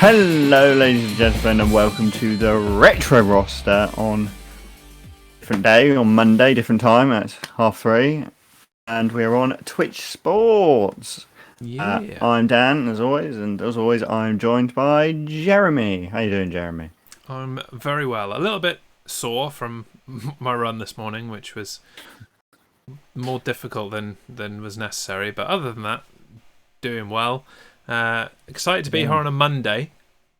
Hello, ladies and gentlemen, and welcome to the retro roster on different day, on Monday, different time at 3:30, and we're on Twitch Sports. Yeah. I'm Dan, as always, and as always, I'm joined by Jeremy. How you doing, Jeremy? I'm very well. A little bit sore from my run this morning, which was more difficult than was necessary, but other than that, doing well. Excited to be here on a Monday,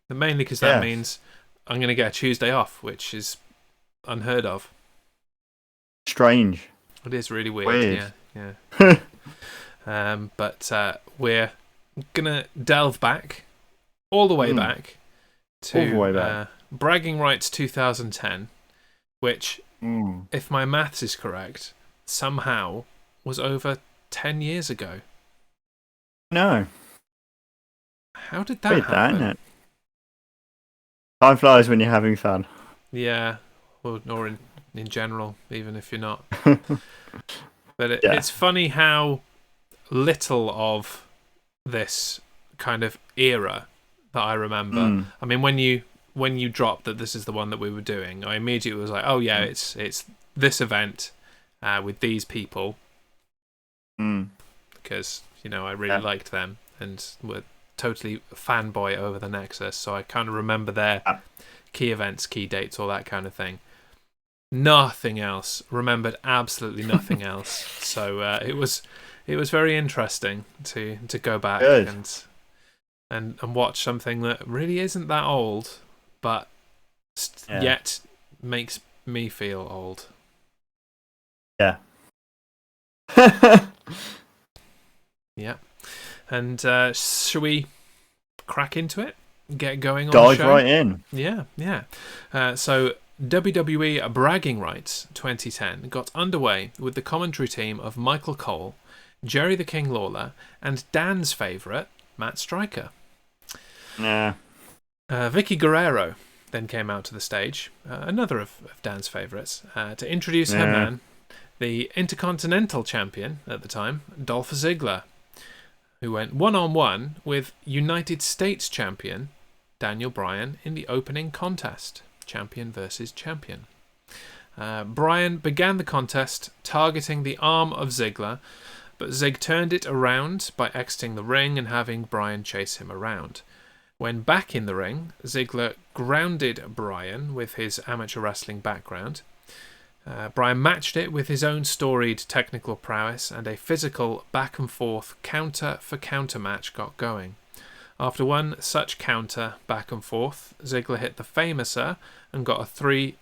mainly because that means I'm going to get a Tuesday off, which is unheard of. Strange. It is really weird. Yeah. But we're going to delve back, all the way back, to Bragging Rights 2010, which, if my maths is correct, somehow was over 10 years ago. No. How did that happen? Isn't it? Time flies when you're having fun. Yeah, or in general, even if you're not. But it's funny how little of this kind of era that I remember. I mean, when you dropped that this is the one that we were doing, I immediately was like, oh yeah, it's this event with these people, because I really liked them and were totally fanboy over the Nexus, so I kind of remember their key events, key dates, all that kind of thing. Nothing else. Remembered absolutely nothing else. So it was very interesting to go back and watch something that really isn't that old, but yet makes me feel old. Yeah. Yeah. And shall we crack into it? Get going on the show? Dive right in. Yeah. So WWE Bragging Rights 2010 got underway with the commentary team of Michael Cole, Jerry the King Lawler, and Dan's favourite, Matt Striker. Vicky Guerrero then came out to the stage, another of Dan's favourites, to introduce her man, the Intercontinental Champion at the time, Dolph Ziggler, who went one-on-one with United States Champion Daniel Bryan in the opening contest, champion versus champion. Bryan began the contest targeting the arm of Ziggler, but Zig turned it around by exiting the ring and having Bryan chase him around. When back in the ring, Ziggler grounded Bryan with his amateur wrestling background. Bryan matched it with his own storied technical prowess, and a physical back-and-forth counter-for-counter match got going. After one such counter back-and-forth, Ziggler hit the Famouser and got a 3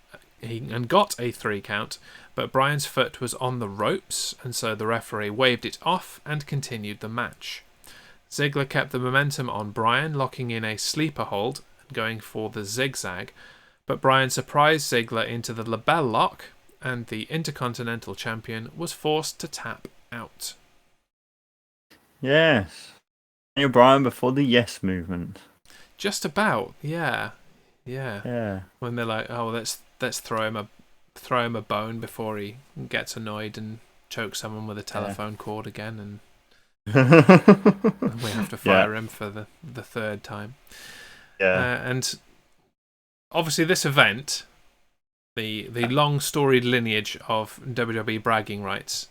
count, but Bryan's foot was on the ropes, and so the referee waved it off and continued the match. Ziggler kept the momentum on Bryan, locking in a sleeper hold and going for the zigzag, but Bryan surprised Ziggler into the label lock, and the Intercontinental Champion was forced to tap out. Yes. Daniel Bryan before the Yes movement. Just about, yeah. When they're like, oh, let's throw him a bone before he gets annoyed and chokes someone with a telephone cord again, and we have to fire him for the third time. And obviously this event, the long storied lineage of WWE Bragging Rights,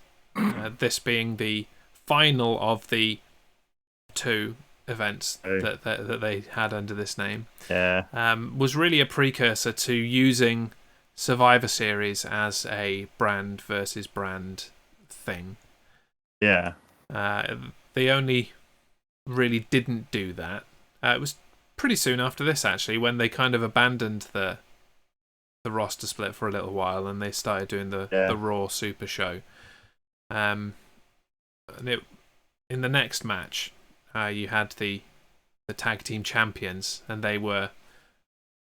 this being the final of the 2 events that they had under this name, was really a precursor to using Survivor Series as a brand versus brand thing. They only really didn't do that. It was pretty soon after this, actually, when they kind of abandoned the roster split for a little while, and they started doing the Raw Super Show. And in the next match, you had the tag team champions, and they were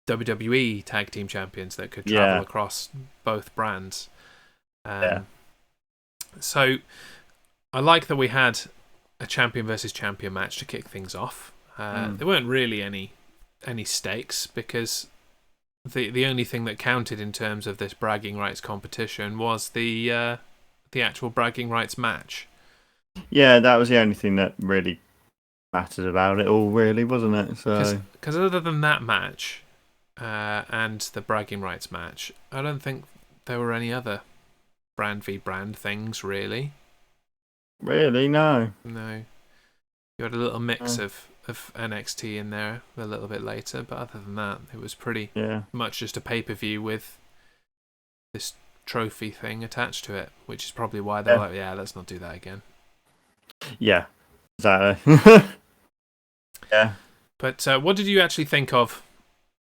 WWE tag team champions that could travel across both brands. So I like that we had a champion versus champion match to kick things off. There weren't really any stakes, because the only thing that counted in terms of this bragging rights competition was the actual bragging rights match. Yeah, that was the only thing that really mattered about it all, really, wasn't it? So because other than that match and the bragging rights match, I don't think there were any other brand v brand things really. really, no. No, you had a little mix of NXT in there a little bit later, but other than that, it was pretty much just a pay-per-view with this trophy thing attached to it, which is probably why they're like, yeah, let's not do that again. Yeah, exactly. Yeah. But what did you actually think of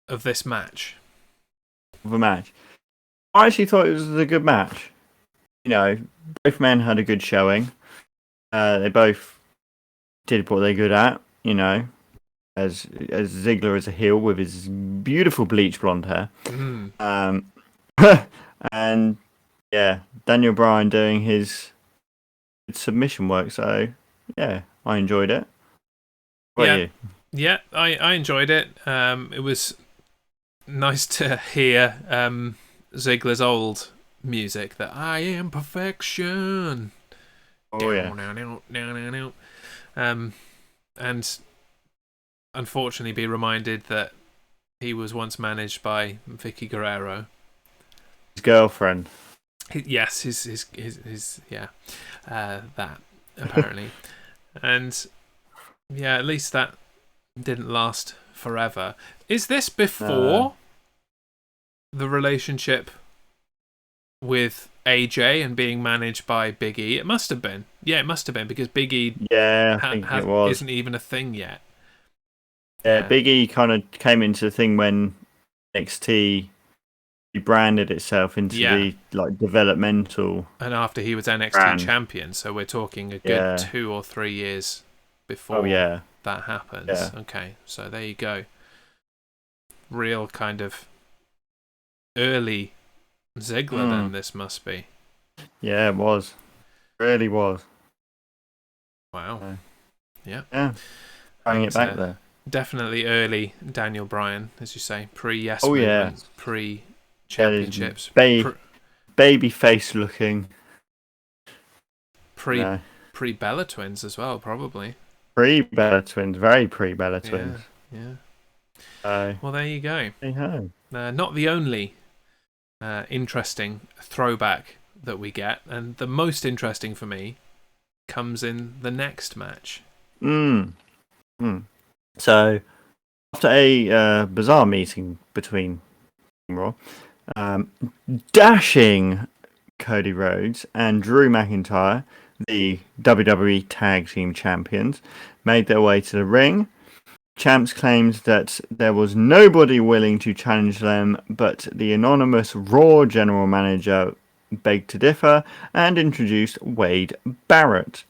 this match? The match, I actually thought it was a good match. You know, both men had a good showing. They both did what they're good at. You know, as Ziggler as a heel with his beautiful bleach blonde hair. And yeah, Daniel Bryan doing his submission work. So yeah, I enjoyed it. What about you? Yeah, I enjoyed it. It was nice to hear Ziggler's old music, that I am perfection. Oh yeah. And unfortunately be reminded that he was once managed by Vicky Guerrero. His girlfriend. Yes, his that apparently. And yeah, at least that didn't last forever. Is this before the relationship with AJ and being managed by Big E? It must have been. Yeah, it must have been, because Big E I think it was. Isn't even a thing yet. Yeah, Big E kind of came into the thing when NXT rebranded itself into the like developmental. And after he was NXT brand. champion, so we're talking a good 2 or 3 years before that happens. Yeah. Okay, so there you go. Real kind of early Ziggler then this must be. Yeah, it was. It really was. Wow. Yeah. Bringing it back there. Definitely early Daniel Bryan, as you say. Pre-Yes Oh, movement, pre-championships. Baby face looking. Pre-Bella Twins as well, probably. Pre-Bella Twins. Very pre-Bella Twins. Yeah. Well, there you go. Hey-ho. Not the only interesting throwback that we get, and the most interesting for me comes in the next match. So, after a bizarre meeting between Raw, dashing Cody Rhodes and Drew McIntyre, the WWE Tag Team Champions, made their way to the ring. Champs claimed that there was nobody willing to challenge them, but the anonymous Raw general manager begged to differ and introduced Wade Barrett.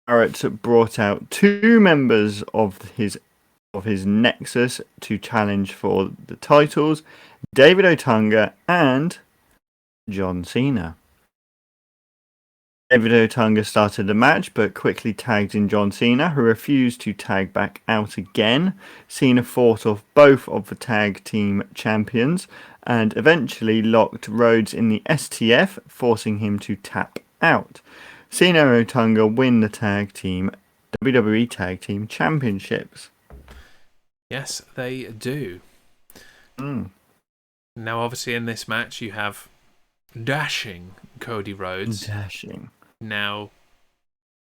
Barrett brought out 2 members of his Nexus to challenge for the titles, David Otunga and John Cena. David Otunga started the match, but quickly tagged in John Cena, who refused to tag back out again. Cena fought off both of the tag team champions and eventually locked Rhodes in the STF, forcing him to tap out. Cena and Otunga win the WWE Tag Team Championships. Yes, they do. Now, obviously, in this match, you have dashing Cody Rhodes. Now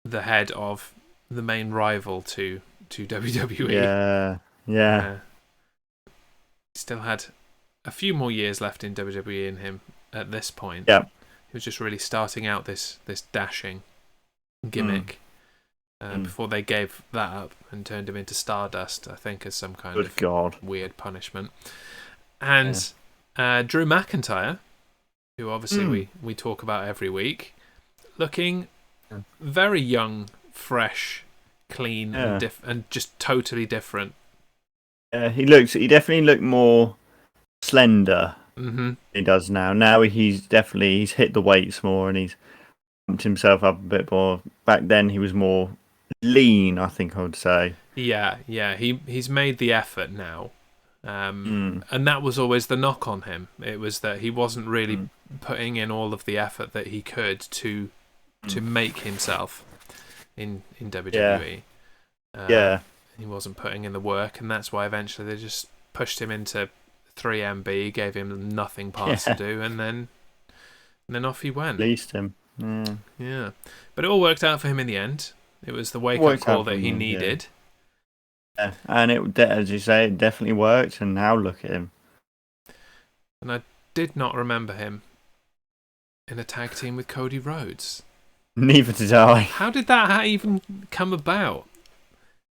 the head of the main rival to WWE. Yeah. He still had a few more years left in WWE in him at this point. Yeah. He was just really starting out this dashing gimmick before they gave that up and turned him into Stardust, I think, as some kind of weird punishment. And Drew McIntyre, who obviously we talk about every week, looking very young, fresh, clean, and just totally different. He definitely looked more slender. He does now. Now he's hit the weights more and he's pumped himself up a bit more. Back then he was more lean, I think I would say. Yeah. He's made the effort now. And that was always the knock on him. It was that he wasn't really putting in all of the effort that he could to make himself in WWE. He wasn't putting in the work, and that's why eventually they just pushed him into 3MB, gave him nothing parts to do, and then off he went. Released him. Yeah. But it all worked out for him in the end. It was the wake-up call that he needed. Yeah, and it, as you say, it definitely worked, and now look at him. And I did not remember him in a tag team with Cody Rhodes. Neither did I. How did that even come about?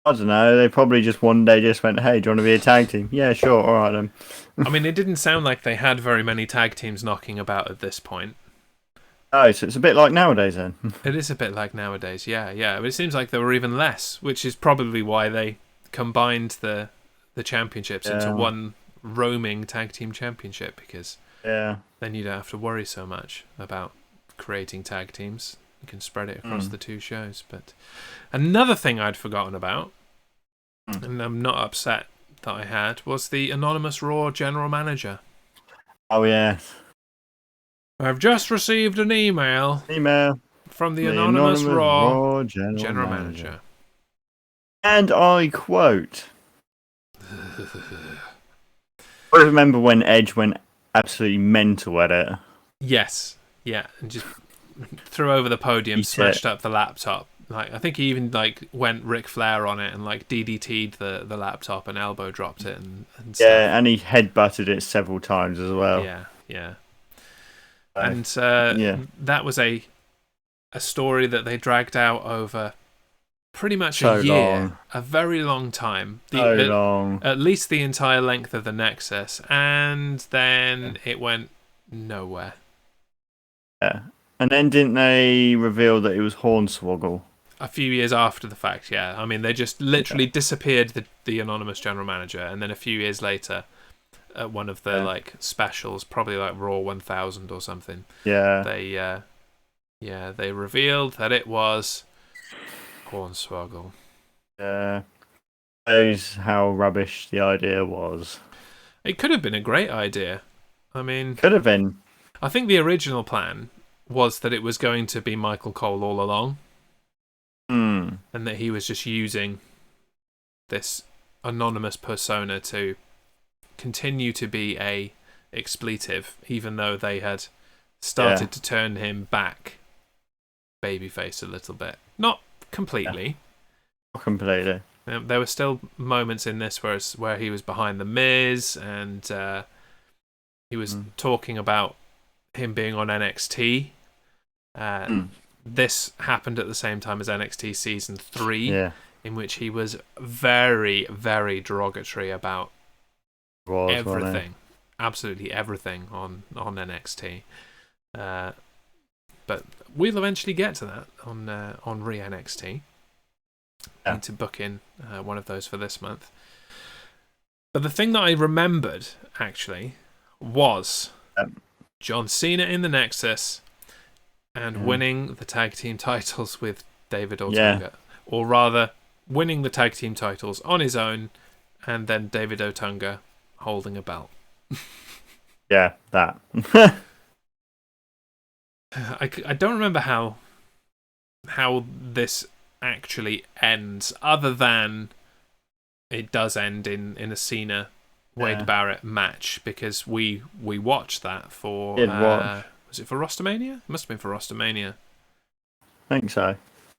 I don't know. They probably just one day just went, "Hey, do you want to be a tag team?" Yeah, sure. All right then. I mean, it didn't sound like they had very many tag teams knocking about at this point. Oh, so it's a bit like nowadays then. It is a bit like nowadays, yeah. But it seems like there were even less, which is probably why they combined the championships into one roaming tag team championship, because then you don't have to worry so much about creating tag teams. You can spread it across the two shows. But another thing I'd forgotten about, and I'm not upset that I had, was the anonymous Raw general manager. Oh, yeah. I've just received an email from the anonymous Raw general manager. And I quote, I remember when Edge went absolutely mental at it. Yes, yeah, and just threw over the podium, smashed up the laptop. Like, I think he even went Ric Flair on it and DDT'd the laptop and elbow dropped it and stuff. Yeah, and he headbutted it several times as well. Yeah. And that was a story that they dragged out over pretty much a year, long. A very long time. Long. At least the entire length of the Nexus, and then it went nowhere. Yeah. And then didn't they reveal that it was Hornswoggle? A few years after the fact, yeah. I mean, they just literally disappeared the anonymous general manager, and then a few years later, at one of the specials, probably Raw 1000 or something. Yeah. They revealed that it was Hornswoggle. Yeah. Shows how rubbish the idea was. It could have been a great idea. I mean, could have been. I think the original plan was that it was going to be Michael Cole all along. And that he was just using this anonymous persona to continue to be a expletive, even though they had started to turn him back babyface a little bit. Not completely. Not completely. There were still moments in this where he was behind the Miz, and he was talking about him being on NXT. This happened at the same time as NXT Season 3, in which he was very, very derogatory about everything. Absolutely everything on NXT. But we'll eventually get to that on Re-NXT. Need to book in one of those for this month. But the thing that I remembered, actually, was John Cena in the Nexus and winning the tag team titles with David Otunga. Or rather, winning the tag team titles on his own, and then David Otunga holding a belt. Yeah, that. I don't remember how this actually ends, other than it does end in a Cena Wade Barrett match, because we watched that for was it for Rostamania? It must have been for Rostamania. I think so.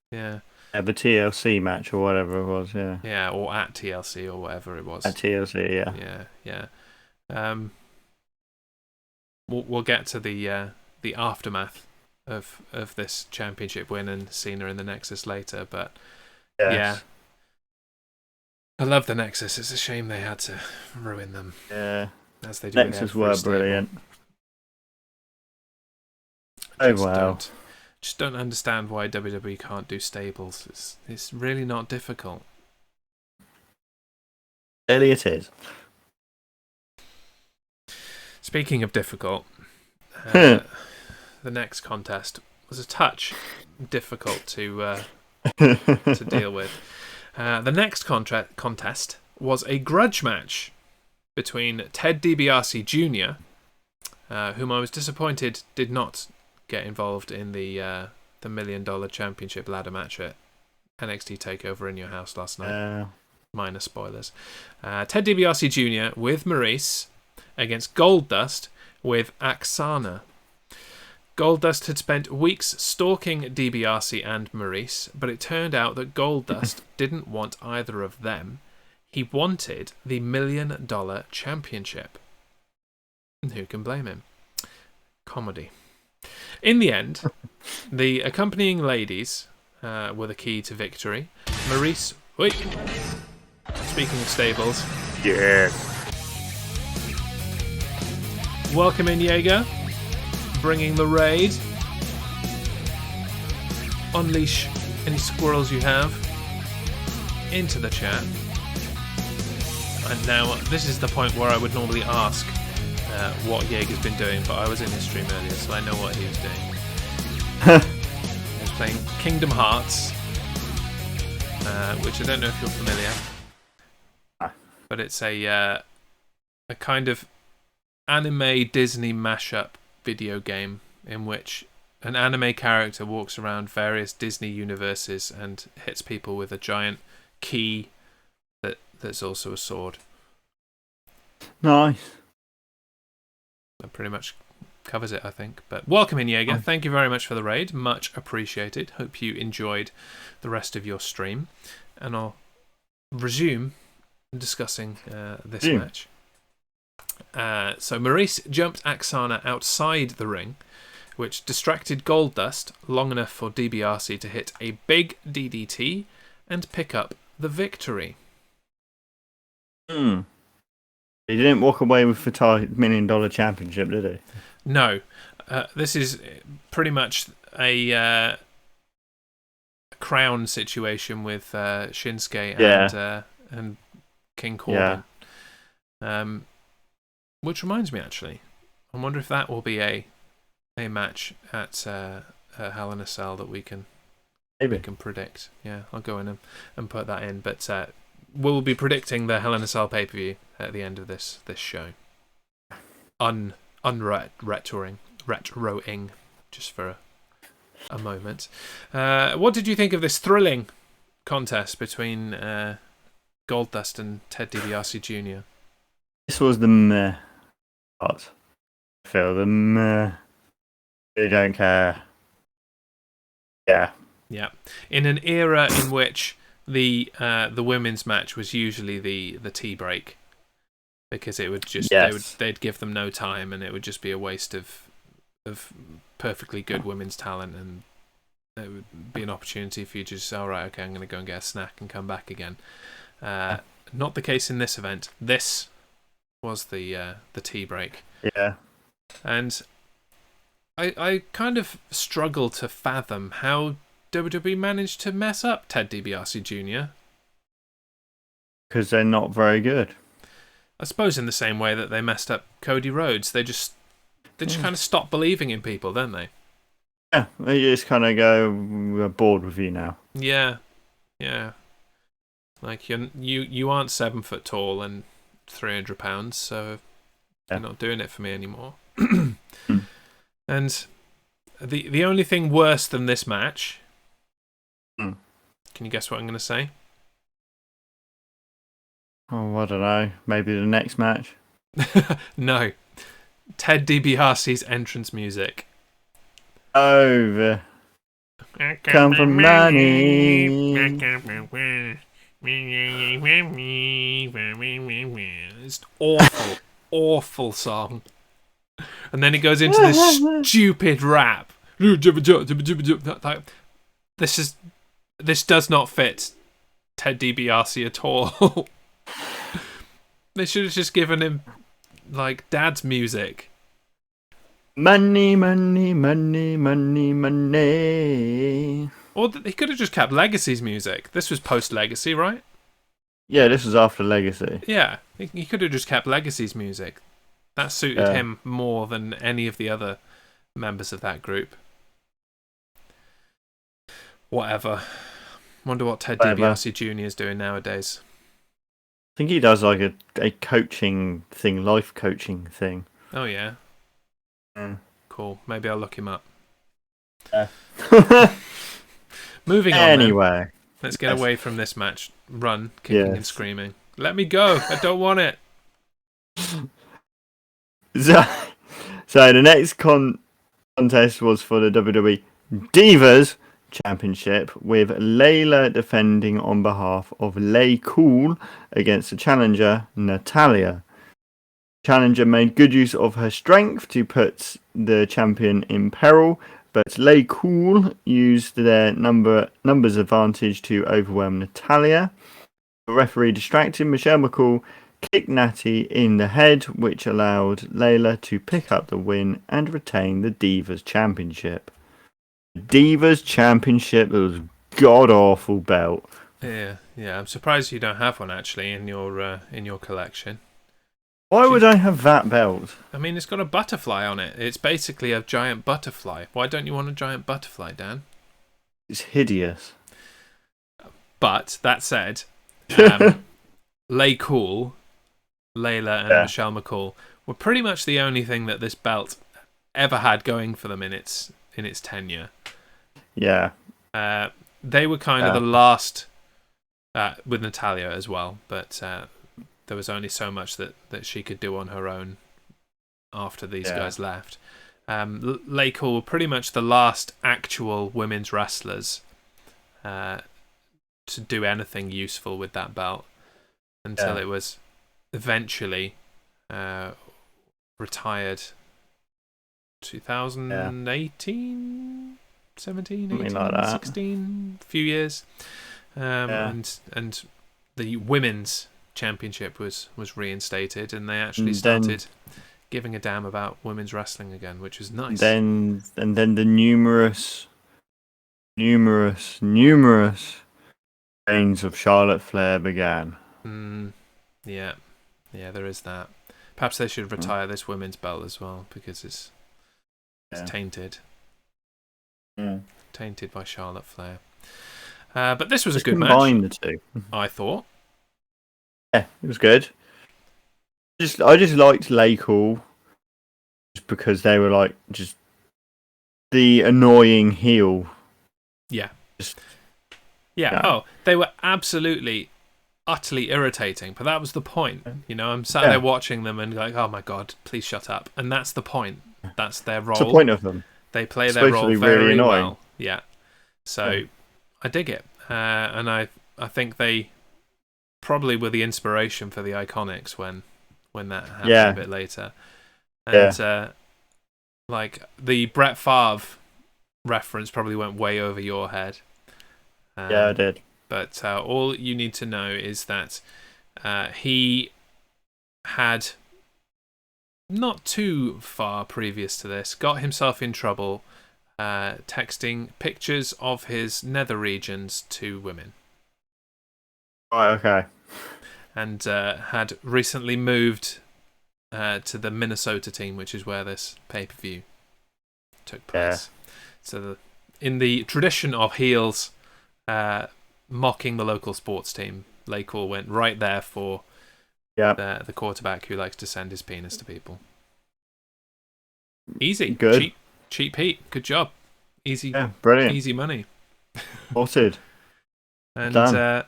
Yeah. The TLC match or whatever it was, Yeah, or at TLC or whatever it was. At TLC, yeah. We'll get to the aftermath of this championship win and Cena in the Nexus later, but yeah. I love the Nexus. It's a shame they had to ruin them. Yeah. As they do. Nexus were brilliant. Oh well. Just don't understand why WWE can't do stables. It's really not difficult. Clearly it is. Speaking of difficult, the next contest was a touch difficult to deal with. The next contest was a grudge match between Ted DiBiase Jr., whom I was disappointed did not get involved in the $1 Million Championship ladder match at NXT TakeOver in your house last night. Minor spoilers. Ted DiBiase Jr. with Maurice against Goldust with Aksana. Goldust had spent weeks stalking DiBiase and Maurice, but it turned out that Goldust didn't want either of them. He wanted the $1 Million Championship. And who can blame him? Comedy. In the end, the accompanying ladies were the key to victory. Maurice... Wait. Speaking of stables... Yes. Welcome in, Jaeger. Bringing the raid. Unleash any squirrels you have into the chat. And now, this is the point where I would normally ask what Jaeger's been doing, but I was in his stream earlier, so I know what he was doing. He was playing Kingdom Hearts, which I don't know if you're familiar, but it's a kind of anime Disney mashup video game in which an anime character walks around various Disney universes and hits people with a giant key that's also a sword. Nice. That pretty much covers it, I think. But welcome in, Jaeger. Thank you very much for the raid. Much appreciated. Hope you enjoyed the rest of your stream. And I'll resume discussing this match. So Maurice jumped Aksana outside the ring, which distracted Goldust long enough for DiBiase to hit a big DDT and pick up the victory. He didn't walk away with the $1 Million Championship, did he? No. This is pretty much a crown situation with Shinsuke and King Corbin. Yeah. Which reminds me, actually, I wonder if that will be a match at Hell in a Cell that we can predict. Yeah, I'll go in and put that in. But we'll be predicting the Hell in a Cell pay-per-view at the end of this show. Retroing, just for a moment. What did you think of this thrilling contest between Goldust and Ted DiBiase Jr.? This was the meh part. I feel the meh. They don't care. Yeah. Yeah. In an era in which the women's match was usually the tea break, because it would just they'd give them no time and it would just be a waste of perfectly good women's talent, and it would be an opportunity for you to just say, all right, okay, I'm going to go and get a snack and come back again. Not the case in this event. This was the tea break. Yeah. And I kind of struggle to fathom how WWE managed to mess up Ted DiBiase Jr. Because they're not very good. I suppose in the same way that they messed up Cody Rhodes. They just kind of stop believing in people, don't they? Yeah, they just kind of go, we're bored with you now. Yeah. Like you aren't 7 foot tall and 300 pounds, so you're not doing it for me anymore. And the only thing worse than this match, can you guess what I'm going to say? Oh, I don't know. Maybe the next match? No. Ted DiBiase's entrance music. Oh, come for money. It's awful, awful song. And then it goes into this stupid rap. This does not fit Ted DiBiase at all. They should have just given him like dad's music. Money, money, money, money, money. Or he could have just kept Legacy's music. This was post Legacy, right? Yeah, this was after Legacy. Yeah, he could have just kept Legacy's music. That suited him more than any of the other members of that group. Whatever. Wonder what Ted DiBiase Jr. is doing nowadays. I think he does like a coaching thing, life coaching thing. Oh, yeah? Cool. Maybe I'll look him up. Moving on. Anyway. Let's get away from this match. Run, kicking and Yes. screaming. Let me go. I don't want it. So the next contest was for the WWE Divas Championship, with Layla defending on behalf of Lay Cool against the challenger Natalia. Challenger made good use of her strength to put the champion in peril, but Lay Cool used their numbers advantage to overwhelm Natalia. The referee distracted Michelle McCool, kicked Natty in the head, which allowed Layla to pick up the win and retain the Divas Championship. The Divas Championship was god-awful belt. Yeah. I'm surprised you don't have one actually in your collection. Why would I have that belt? I mean, it's got a butterfly on it. It's basically a giant butterfly. Why don't you want a giant butterfly, Dan? It's hideous. But that said, Lay Cool, Layla, and Michelle McCool were pretty much the only thing that this belt ever had going for them in its tenure. Yeah. They were kind of the last, with Natalia as well, but there was only so much that she could do on her own after these guys left. Lay Cool were pretty much the last actual women's wrestlers to do anything useful with that belt until it was eventually retired 2018, 17, 18, like 16, few years. And the women's championship was reinstated, and they actually started giving a damn about women's wrestling again, which was nice. Then the numerous reigns of Charlotte Flair began. Yeah, there is that. Perhaps they should retire this women's belt as well, because it's tainted. Tainted by Charlotte Flair. But this was a good match. Combine the two. I thought. Yeah, it was good. I just liked Lay Cool just because they were like just the annoying heel. Yeah. Oh, they were absolutely, utterly irritating, but that was the point. You know, I'm sat there watching them and like, oh my god, please shut up. And that's the point. That's their role. That's the point of them. They play their role very well. Yeah. So I dig it. And I think they probably were the inspiration for the Iconics when that happened a bit later. And like the Brett Favre reference probably went way over your head. I did. But all you need to know is that he had, not too far previous to this, got himself in trouble texting pictures of his nether regions to women. Right, okay. And had recently moved to the Minnesota team, which is where this pay-per-view took place. So in the tradition of heels mocking the local sports team, Lay Cool went right there for the quarterback who likes to send his penis to people. Easy. Good. Cheap heat. Good job. Easy. Yeah, brilliant. Easy money. Sorted. And Done.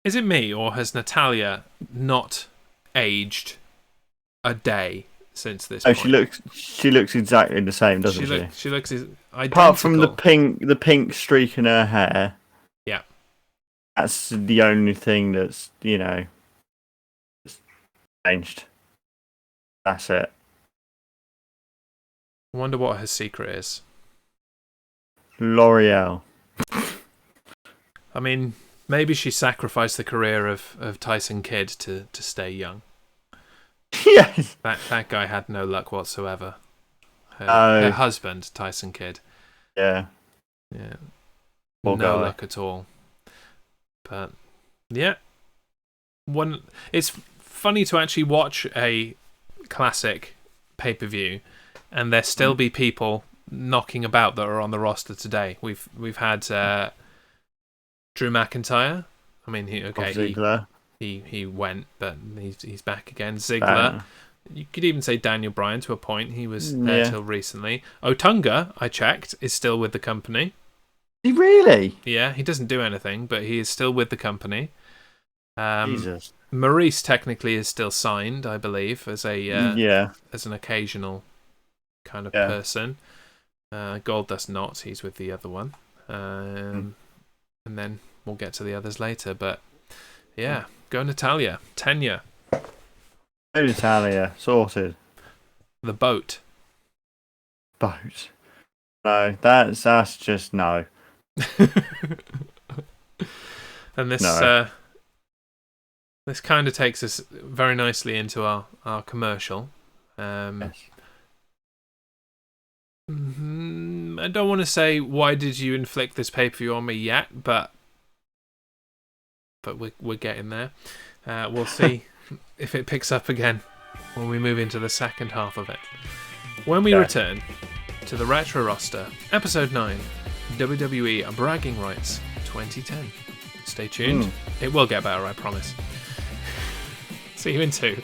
is it me, or has Natalia not aged a day since this point? She looks exactly the same, doesn't she? She looks identical. Apart from the pink streak in her hair. Yeah. That's the only thing that's, changed. That's it. I wonder what her secret is. L'Oreal. I mean, maybe she sacrificed the career of Tyson Kidd to stay young. Yes. That guy had no luck whatsoever. Her husband, Tyson Kidd. Yeah. Yeah. Poor no guy. luck at all. But yeah. It's funny to actually watch a classic pay-per-view and there still be people knocking about that are on the roster today. We've had Drew McIntyre. I mean, he went, but he's back again. Ziggler. You could even say Daniel Bryan to a point. He was there till recently. Otunga, I checked, is still with the company. He really? Yeah, he doesn't do anything, but he is still with the company. Jesus. Maurice technically is still signed, I believe, as as an occasional kind of person. Goldust not. He's with the other one. And then we'll get to the others later. But yeah, go Natalya. Tenure. Go Natalya. Sorted. The boat. Boat. No, that's just no. And this this kind of takes us very nicely into our commercial. Yes. I don't want to say why did you inflict this pay-per-view on me yet, but we're getting there. We'll see if it picks up again when we move into the second half of it. When we return to the Retro Roster, Episode 9, WWE Bragging Rights 2010. Stay tuned. It will get better, I promise. See you in 2.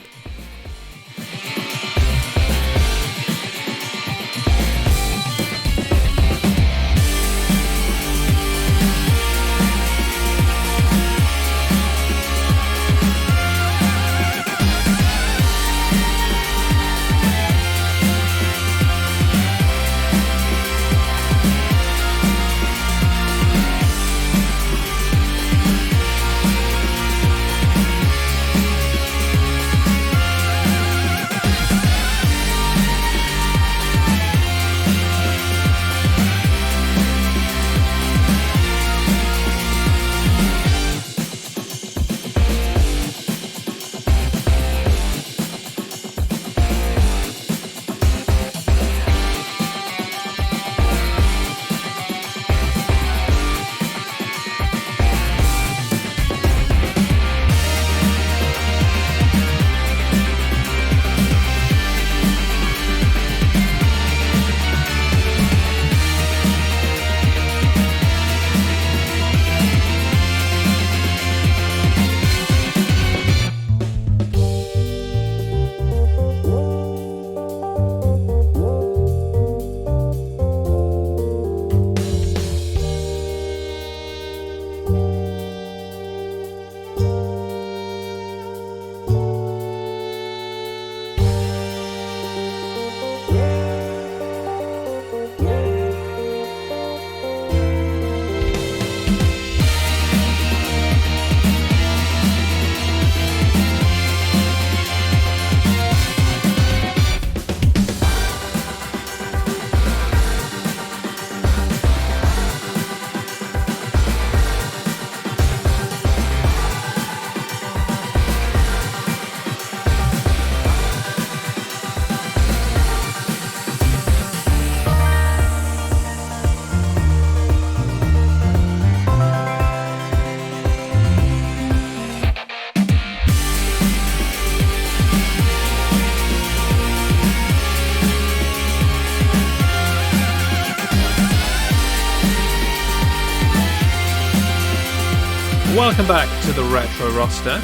Welcome back to the Retro Roster,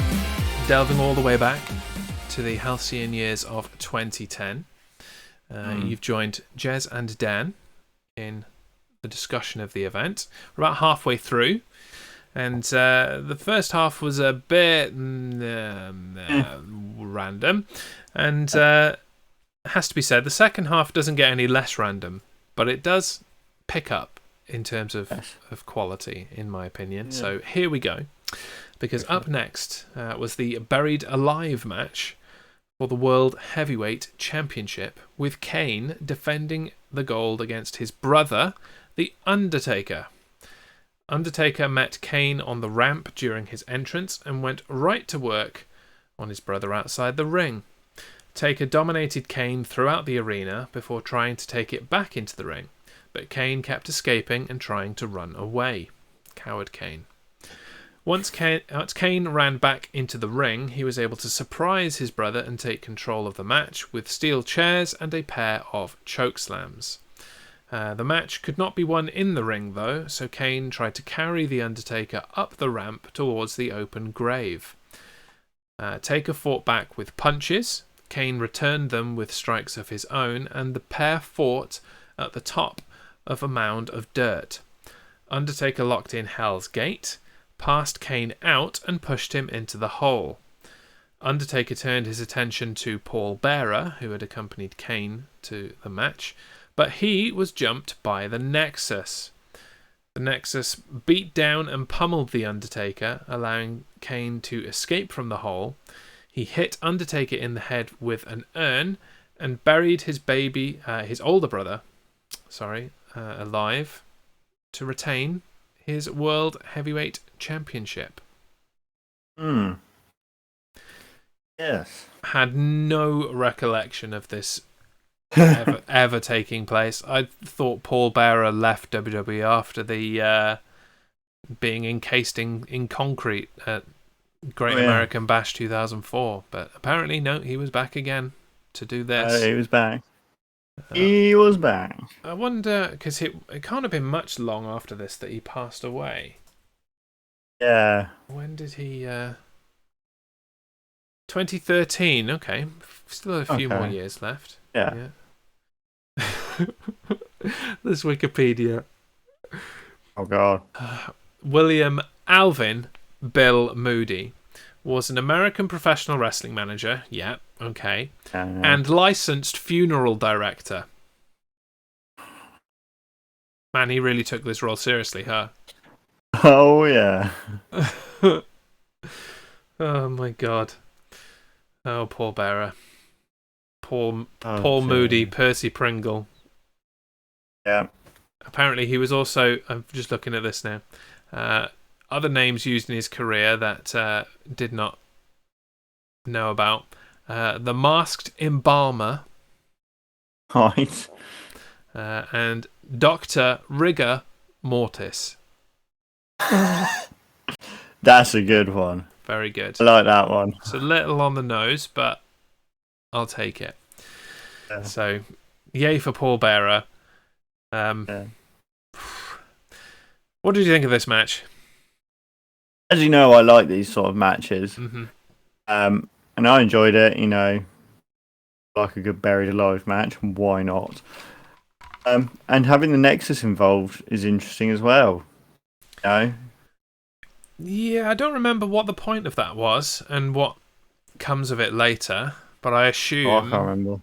delving all the way back to the halcyon years of 2010. You've joined Jez and Dan in the discussion of the event. We're about halfway through, and the first half was a bit random, and it has to be said, the second half doesn't get any less random, but it does pick up in terms of quality, in my opinion. Yeah. So here we go. Because up next was the Buried Alive match for the World Heavyweight Championship, with Kane defending the gold against his brother, the Undertaker. Undertaker met Kane on the ramp during his entrance and went right to work on his brother outside the ring. Taker dominated Kane throughout the arena before trying to take it back into the ring, but Kane kept escaping and trying to run away. Coward Kane. Once Kane ran back into the ring, he was able to surprise his brother and take control of the match with steel chairs and a pair of chokeslams. The match could not be won in the ring, though, so Kane tried to carry the Undertaker up the ramp towards the open grave. Taker fought back with punches. Kane returned them with strikes of his own, and the pair fought at the top of a mound of dirt. Undertaker locked in Hell's Gate, passed Kane out, and pushed him into the hole. Undertaker turned his attention to Paul Bearer, who had accompanied Kane to the match, but he was jumped by the Nexus. The Nexus beat down and pummeled the Undertaker, allowing Kane to escape from the hole. He hit Undertaker in the head with an urn and buried his older brother, alive, to retain his World Heavyweight Championship. Yes. Had no recollection of this ever taking place. I thought Paul Bearer left WWE after the being encased in concrete at Great American Bash 2004, but apparently no, he was back again to do this. He was back. He was back. I wonder, because it can't have been much long after this that he passed away. Yeah. When did he? 2013. Okay, still a few more years left. Yeah. This Wikipedia. Oh God. William Alvin Bill Moody was an American professional wrestling manager. Yeah. Okay. And licensed funeral director. Man, he really took this role seriously, huh? Oh yeah. Oh my God. Oh, Paul Bearer. Paul Moody, Percy Pringle. Yeah. Apparently he was also, I'm just looking at this now, other names used in his career that did not know about. The Masked Embalmer. Right. And Dr. Rigor Mortis. That's a good one. Very good. I like that one. It's a little on the nose, but I'll take it. Yeah. So, yay for Paul Bearer. Yeah. What did you think of this match? As you know, I like these sort of matches. Mm-hmm. And I enjoyed it, like a good buried alive match. Why not? And having the Nexus involved is interesting as well. Yeah, I don't remember what the point of that was and what comes of it later, but I assume... I can't remember.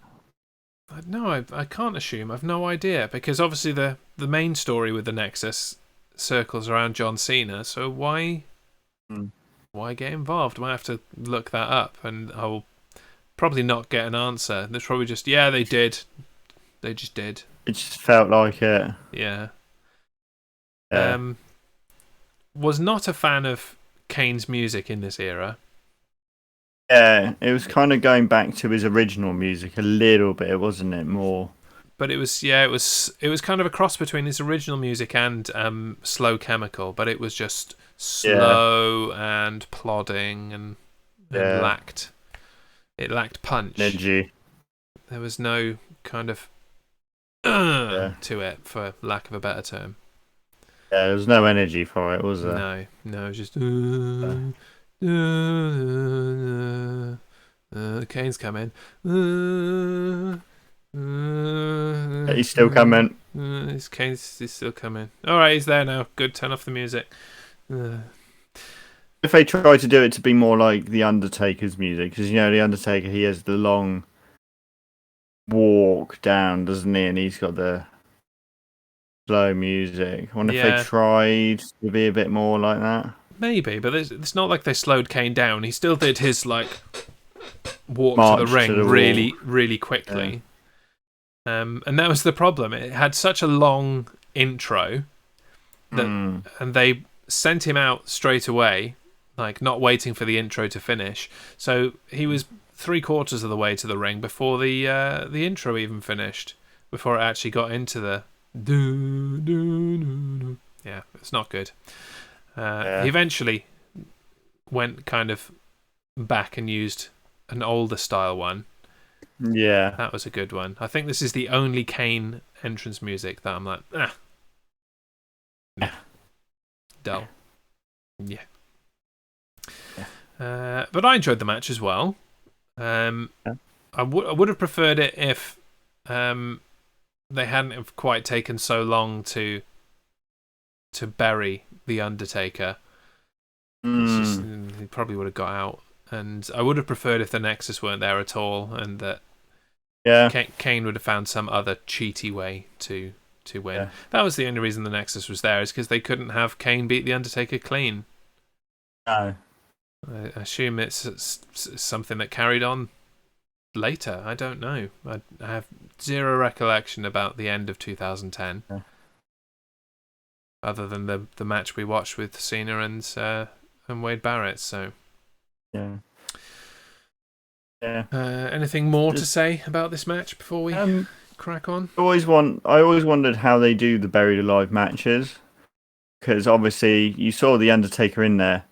No, I can't assume. I've no idea, because obviously the main story with the Nexus circles around John Cena, so why get involved? I might have to look that up, and I'll probably not get an answer. There's probably just, yeah, they did. They just did. It just felt like it. Yeah. Yeah. Was not a fan of Kane's music in this era. Yeah, it was kind of going back to his original music a little bit, wasn't it? More. But it was kind of a cross between his original music and Slow Chemical, but it was just slow and plodding and lacked punch. Edgy. There was no kind of to it, for lack of a better term. Yeah, there was no energy for it, was there? No, it was just Kane's coming. He's still coming. He's still coming. Alright, he's there now. Good, turn off the music. If they try to do it to be more like the Undertaker's music, because the Undertaker, he has the long walk down, doesn't he? And he's got the slow music. I wonder if they tried to be a bit more like that. Maybe, but it's not like they slowed Kane down. He still did his walk March to the ring to the really, really quickly. Yeah. And that was the problem. It had such a long intro that, and they sent him out straight away, not waiting for the intro to finish. So he was 3/4 of the way to the ring before the intro even finished, before it actually got into the yeah, it's not good. He eventually went kind of back and used an older style one. Yeah. That was a good one. I think this is the only Kane entrance music that I'm like, dull. Yeah. But I enjoyed the match as well. I would have preferred it if they hadn't have quite taken so long to to bury the Undertaker. He probably would have got out, and I would have preferred if the Nexus weren't there at all, and that Kane would have found some other cheaty way to win. Yeah. That was the only reason the Nexus was there, is because they couldn't have Kane beat the Undertaker clean. No. I assume it's something that carried on later. I don't know. I have zero recollection about the end of 2010, other than the match we watched with Cena and Wade Barrett. So yeah. Anything more to say about this match before we crack on? I always wondered how they do the buried alive matches, because obviously you saw the Undertaker in there,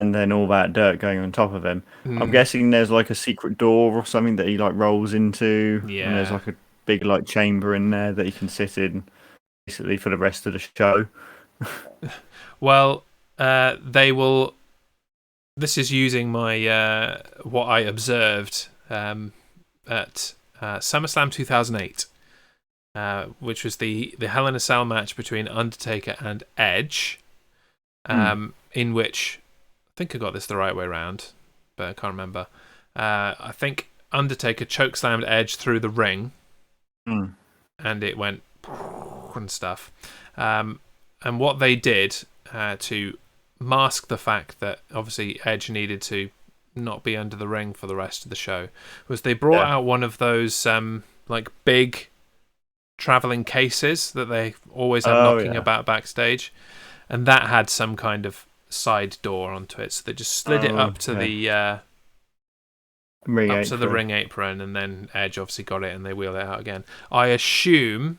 and then all that dirt going on top of him. I'm guessing there's like a secret door or something that he like rolls into, and there's like a big like chamber in there that he can sit in, basically for the rest of the show. Well, they will. This is using my what I observed at SummerSlam 2008, which was the Hell in a Cell match between Undertaker and Edge, in which I think I got this the right way around, but I can't remember. I think Undertaker chokeslammed Edge through the ring, and it went and stuff. And what they did to mask the fact that obviously Edge needed to not be under the ring for the rest of the show was they brought out one of those like big traveling cases that they always have knocking about backstage, and that had some kind of side door onto it, so they just slid it up to the ring apron, and then Edge obviously got it and they wheeled it out again. I assume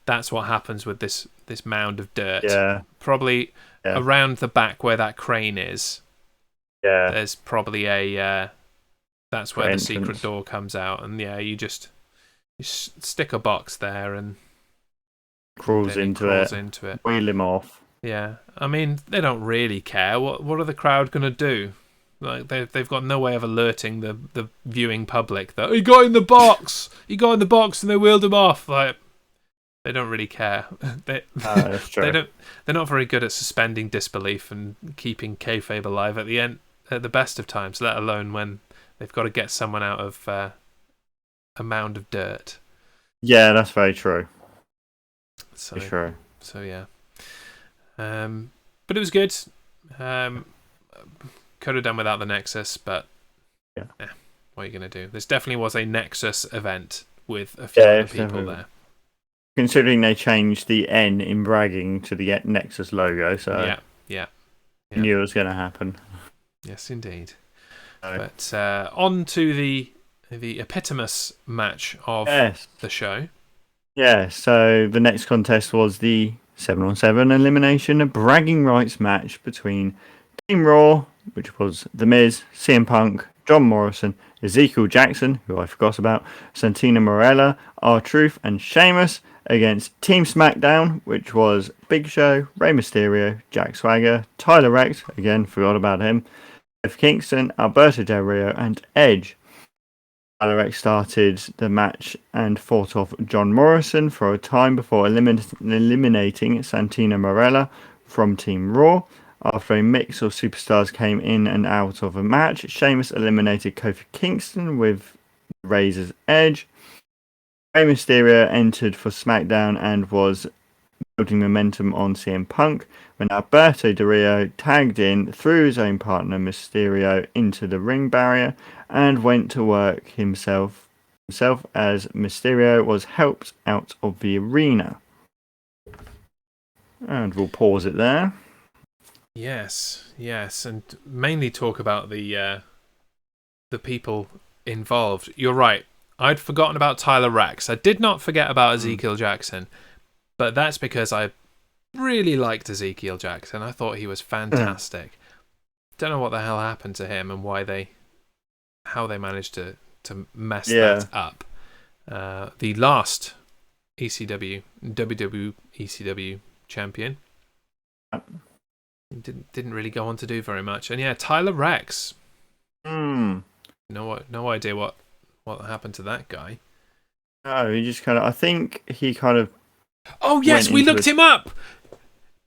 that's what happens with this mound of dirt. Probably around the back where that crane is. There's probably that's where the secret door comes out, and you stick a box there and crawls into it. Wheel him off. Yeah, I mean, they don't really care. What are the crowd going to do? Like they've got no way of alerting the viewing public that he got in the box. He got in the box and they wheeled him off. Like, they don't really care. That's true. They're not very good at suspending disbelief and keeping kayfabe alive at the best of times, let alone when they've got to get someone out of a mound of dirt. Yeah, that's very true. So, for sure. So yeah. But it was good. Could have done without the Nexus, but what are you going to do? This definitely was a Nexus event with a few other people there. Considering they changed the N in bragging to the Nexus logo, so you knew it was going to happen. Yes, indeed. But on to the epitomous match of the show. Yeah, so the next contest was the 7-on-7 elimination bragging rights match between Team Raw, which was The Miz, CM Punk, John Morrison, Ezekiel Jackson, who I forgot about, Santino Marella, R-Truth, and Sheamus, against Team SmackDown, which was Big Show, Rey Mysterio, Jack Swagger, Tyler Rex, again forgot about him, Jeff Kingston, Alberto Del Rio, and Edge. Tyler Rex started the match and fought off John Morrison for a time before eliminating Santino Marella from Team Raw. After a mix of superstars came in and out of a match, Sheamus eliminated Kofi Kingston with Razor's Edge. Rey Mysterio entered for SmackDown and was building momentum on CM Punk when Alberto Del Rio tagged in through his own partner Mysterio into the ring barrier and went to work himself as Mysterio was helped out of the arena. And we'll pause it there. Yes, and mainly talk about the people involved. You're right. I'd forgotten about Tyler Rex. I did not forget about Ezekiel Jackson, but that's because I really liked Ezekiel Jackson. I thought he was fantastic. Don't know what the hell happened to him and how they managed to mess that up. The last WWE ECW champion didn't really go on to do very much. And Tyler Rex. No idea what happened to that guy. No, he just I think he kind of. Oh yes, we looked him up.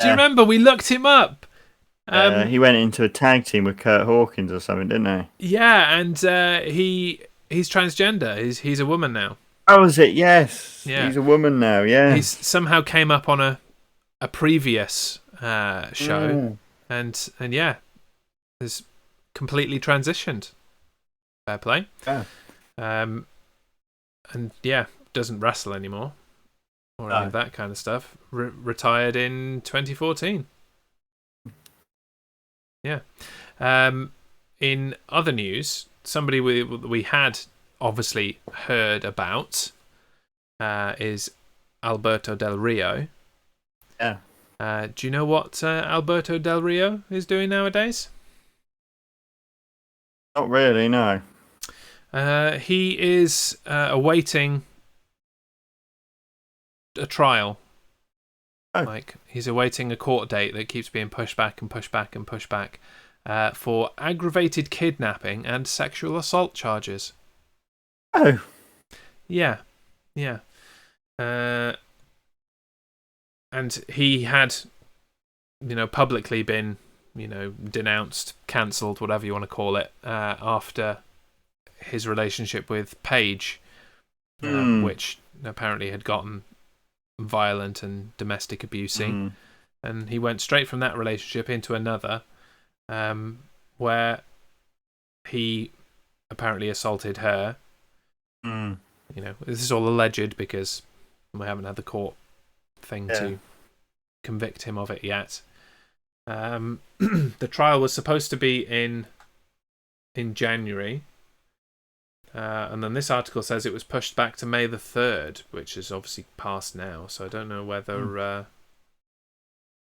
Do you remember we looked him up? He went into a tag team with Kurt Hawkins or something, didn't he? Yeah, and he's transgender. He's a woman now. Oh, was it? Yes. Yeah. He's a woman now, yeah. He's somehow came up on a previous show, and yeah, has completely transitioned. Fair play. Yeah. And yeah, doesn't wrestle anymore or any of that kind of stuff. Retired in 2014. Yeah. In other news, somebody we had obviously heard about is Alberto Del Rio. Yeah. Do you know what Alberto Del Rio is doing nowadays? Not really, no. He is awaiting a trial. Oh. Like, he's awaiting a court date that keeps being pushed back and pushed back and pushed back for aggravated kidnapping and sexual assault charges. Oh. Yeah. And he had, publicly been, denounced, cancelled, whatever you want to call it, after his relationship with Paige, which apparently had gotten violent and domestic abusing. And he went straight from that relationship into another, where he apparently assaulted her. This is all alleged because we haven't had the court thing to convict him of it yet. The trial was supposed to be in January, and then this article says it was pushed back to May the 3rd, which is obviously past now. So I don't know whether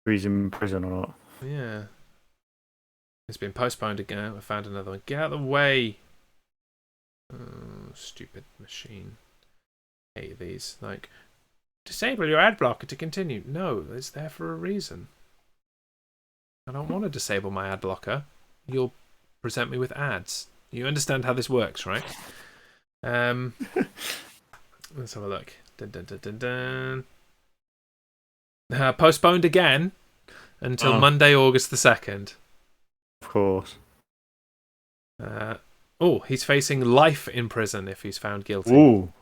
he's in prison or not. Yeah, it's been postponed again. I found another one. Get out of the way! Oh, stupid machine. Hate these. Like, disable your ad blocker to continue. No, it's there for a reason. I don't want to disable my ad blocker. You'll present me with ads. You understand how this works, right? Let's have a look. Postponed again until Monday, August the 2nd. Of course. He's facing life in prison if he's found guilty. Ooh.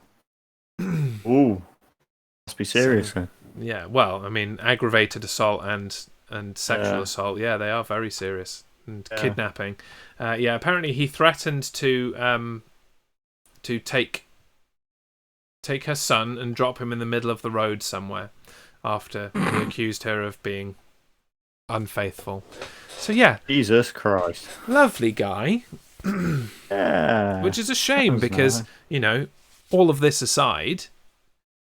Must be serious then. Yeah, well, I mean, aggravated assault and sexual assault, yeah, they are very serious. And kidnapping. Apparently he threatened to take her son and drop him in the middle of the road somewhere after he accused her of being unfaithful. So yeah. Jesus Christ. Lovely guy. Yeah. Which is a shame because, all of this aside,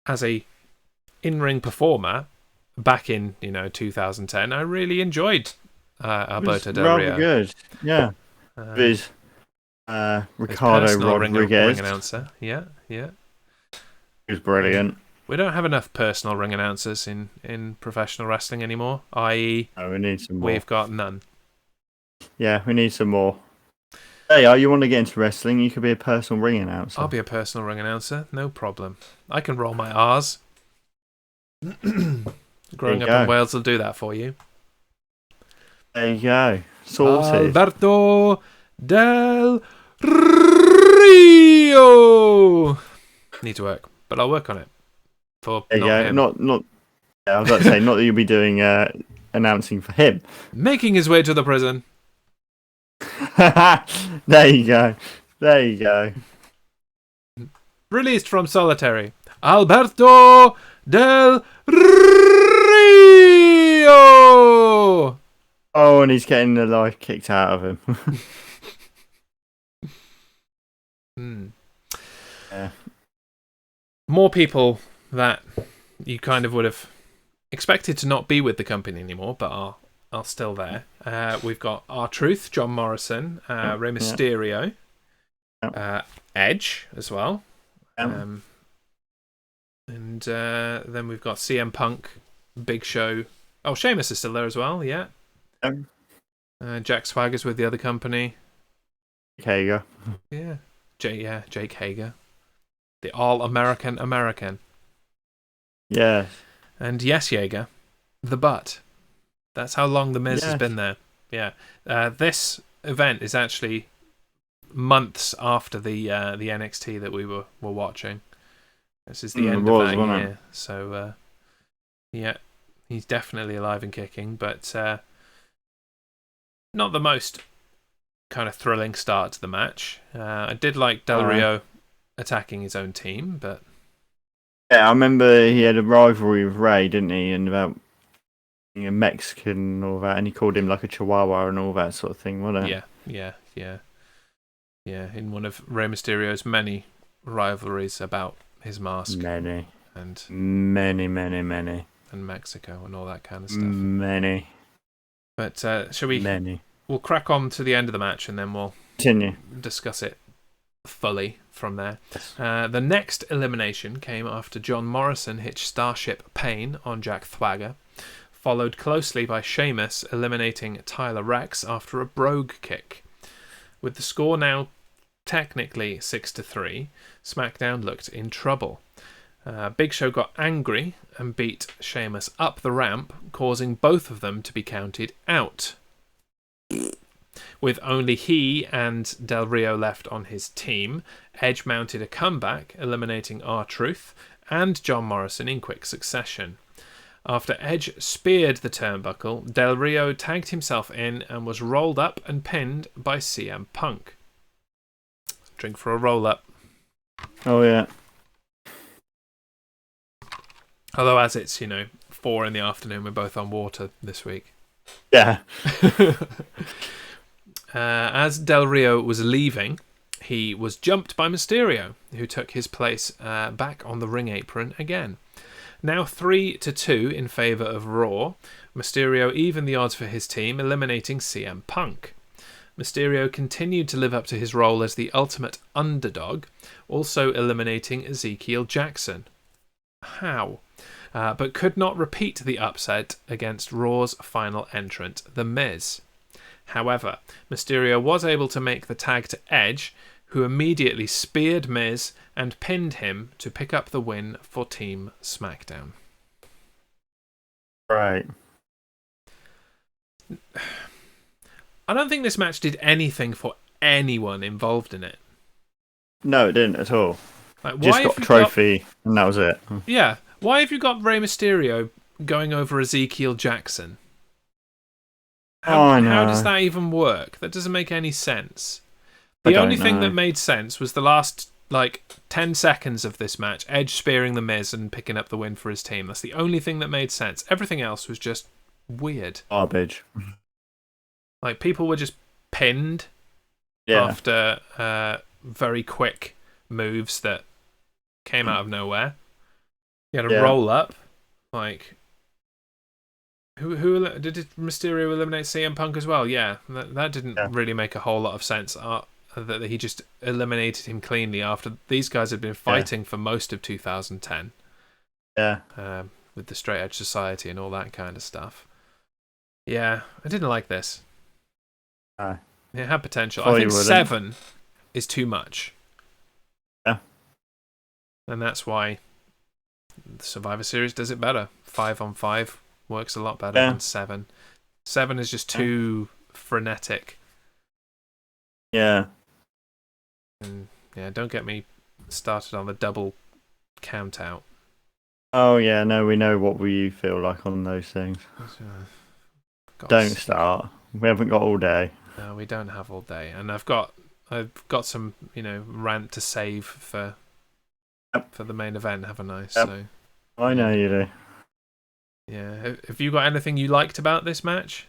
as a in-ring performer back in, 2010, I really enjoyed Alberto Del Rio. Rather good. Yeah. With Ricardo Rodriguez. Ring announcer. Yeah. He was brilliant. We don't have enough personal ring announcers in professional wrestling anymore, i.e. we need some more. We've got none. Yeah, we need some more. Hey, you want to get into wrestling, you could be a personal ring announcer. I'll be a personal ring announcer, no problem. I can roll my R's. Growing up in Wales will do that for you. There you go. Sorted. Alberto Del Rio. Need to work, but I'll work on it. For there you go. Him. Not. Yeah, I was about to say, not that you'll be doing announcing for him. Making his way to the prison. There you go. Released from solitary, Alberto Del Rio. Oh, and he's getting the life kicked out of him. Yeah. More people that you kind of would have expected to not be with the company anymore, but are still there. We've got R-Truth, John Morrison, Rey Mysterio, Edge as well. And then we've got CM Punk, Big Show. Oh, Sheamus is still there as well, yeah. Jack Swagger's with the other company. Jake Hager. Yeah. Jake Hager. The all-American American. Yeah. And Yes Jaeger, the butt. That's how long the Miz has Yes. been there. Yeah. This event is actually months after the NXT that we were watching. This is the end of that year. So, yeah, he's definitely alive and kicking, but not the most kind of thrilling start to the match. I did like Del Rio attacking his own team, but... Yeah, I remember he had a rivalry with Ray, didn't he? And about being a Mexican and all that, and he called him like a Chihuahua and all that sort of thing, wasn't it? Yeah. In one of Rey Mysterio's many rivalries about his mask. Many. And Mexico and all that kind of stuff. Many. But shall we... Many. We'll crack on to the end of the match and then we'll continue. Discuss it fully from there. The next elimination came after John Morrison hit Starship Pain on Jack Swagger, followed closely by Sheamus eliminating Tyler Rex after a brogue kick. With the score now technically 6-3, SmackDown looked in trouble. Big Show got angry and beat Sheamus up the ramp, causing both of them to be counted out. With only he and Del Rio left on his team, Edge mounted a comeback, eliminating R-Truth and John Morrison in quick succession. After Edge speared the turnbuckle, Del Rio tagged himself in and was rolled up and pinned by CM Punk. Drink for a roll-up. Oh, yeah. Although as it's, 4 in the afternoon, we're both on water this week. Yeah. As Del Rio was leaving, he was jumped by Mysterio, who took his place back on the ring apron again. Now 3-2 in favour of Raw, Mysterio evened the odds for his team, eliminating CM Punk. Mysterio continued to live up to his role as the ultimate underdog, also eliminating Ezekiel Jackson. How? But could not repeat the upset against Raw's final entrant, The Miz. However, Mysterio was able to make the tag to Edge, who immediately speared Miz and pinned him to pick up the win for Team SmackDown. Right. I don't think this match did anything for anyone involved in it. No, it didn't at all. Like, Just got a trophy, and that was it. Yeah. Why have you got Rey Mysterio going over Ezekiel Jackson? How does that even work? That doesn't make any sense. The only thing that made sense was the last 10 seconds of this match, Edge spearing the Miz and picking up the win for his team. That's the only thing that made sense. Everything else was just weird. Garbage. People were just pinned after very quick moves that came out of nowhere. You had a roll up. Who did Mysterio eliminate CM Punk as well? Yeah, that didn't really make a whole lot of sense. That he just eliminated him cleanly after these guys had been fighting for most of 2010. Yeah. With the Straight Edge Society and all that kind of stuff. Yeah, I didn't like this. No. It had potential. I think 7 is too much. Yeah. And that's why the Survivor Series does it better. 5-on-5 works a lot better than 7. 7 is just too frenetic. Yeah. And don't get me started on the double count out. Oh yeah, no, we know what we feel like on those things. Don't start. We haven't got all day. No, we don't have all day, and I've got some rant to save for the main event, haven't I? Yep. So I know you do. Yeah. Have you got anything you liked about this match?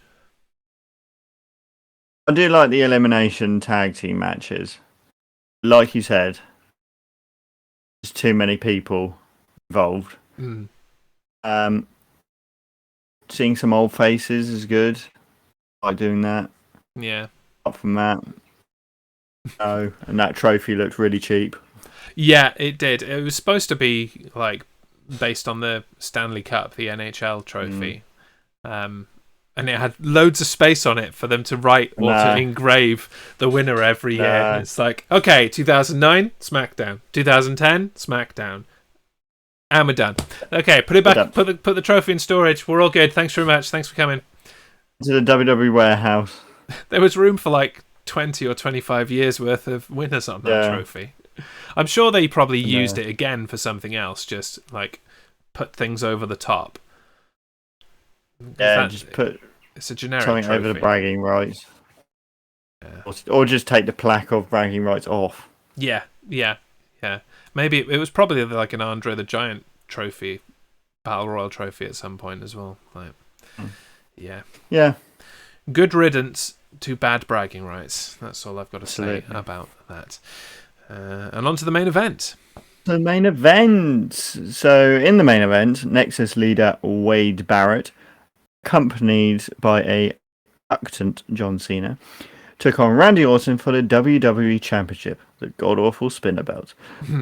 I do like the elimination tag team matches. Like you said, there's too many people involved. Seeing some old faces is good. I like doing that. Yeah. Apart from that, no. And that trophy looked really cheap. Yeah, it did. It was supposed to be based on the Stanley Cup, the NHL trophy. And it had loads of space on it for them to write or to engrave the winner every year. And it's 2009, SmackDown. 2010, SmackDown. And we're done. Okay, put it back. Put the trophy in storage. We're all good. Thanks very much. Thanks for coming. To the WWE warehouse. There was room for like 20 or 25 years worth of winners on that trophy. I'm sure they probably used it again for something else, just like put things over the top. Yeah, just put it's a generic something trophy. over the bragging rights. Yeah. Or just take the plaque of bragging rights off. Yeah. Maybe it was probably like an Andre the Giant trophy, Battle Royal trophy at some point as well. Like, yeah. Good riddance to bad bragging rights. That's all I've got to say about that. And on to the main event. The main event. So in the main event, Nexus leader Wade Barrett, accompanied by a reluctant John Cena, took on Randy Orton for the WWE Championship, the god-awful spinner belt.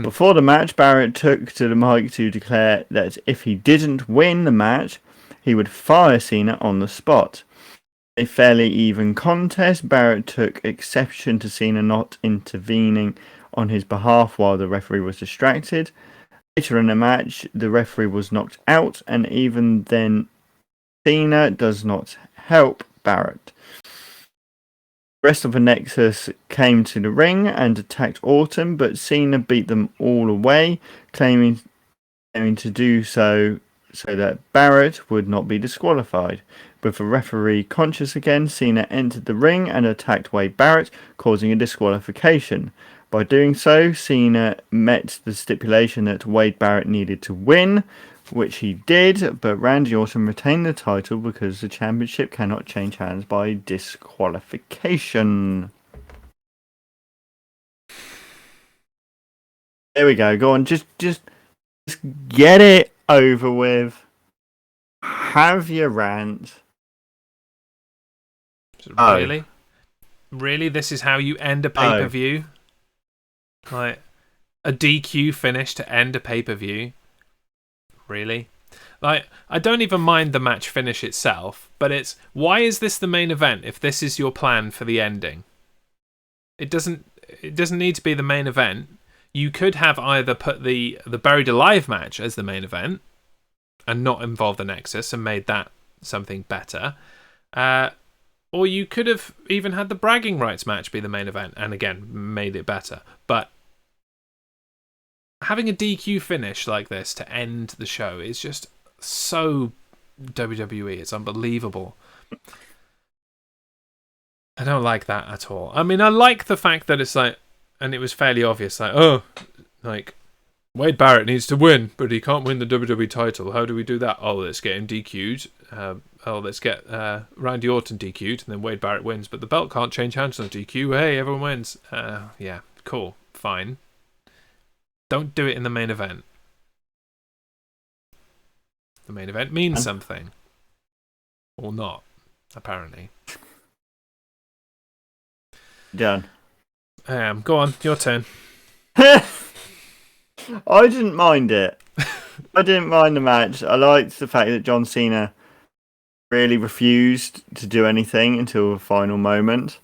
Before the match, Barrett took to the mic to declare that if he didn't win the match, he would fire Cena on the spot. A fairly even contest, Barrett took exception to Cena not intervening on his behalf while the referee was distracted. Later in the match, the referee was knocked out, and even then, Cena does not help Barrett. The rest of the Nexus came to the ring and attacked Orton, but Cena beat them all away, claiming to do so that Barrett would not be disqualified. With the referee conscious again, Cena entered the ring and attacked Wade Barrett, causing a disqualification. By doing so, Cena met the stipulation that Wade Barrett needed to win, which he did, but Randy Orton retained the title because the championship cannot change hands by disqualification. There we go. Go on, just get it over with. Have your rant. Really? Really? This is how you end a pay-per-view? Like a DQ finish to end a pay-per-view? Really? Like, I don't even mind the match finish itself, but it's, why is this the main event if this is your plan for the ending? It doesn't need to be the main event. You could have either put the Buried Alive match as the main event and not involve the Nexus and made that something better. Or you could have even had the bragging rights match be the main event and again made it better. But having a DQ finish like this to end the show is just so WWE. It's unbelievable. I don't like that at all. I mean, I like the fact that it's like, and it was fairly obvious, like, Wade Barrett needs to win, but he can't win the WWE title. How do we do that? Oh, let's get him DQ'd. Let's get Randy Orton DQ'd, and then Wade Barrett wins, but the belt can't change hands on DQ. Hey, everyone wins. Yeah, cool, fine. Don't do it in the main event. The main event means something. Or not, apparently. Done. Go on, your turn. I didn't mind it. I didn't mind the match. I liked the fact that John Cena really refused to do anything until the final moment.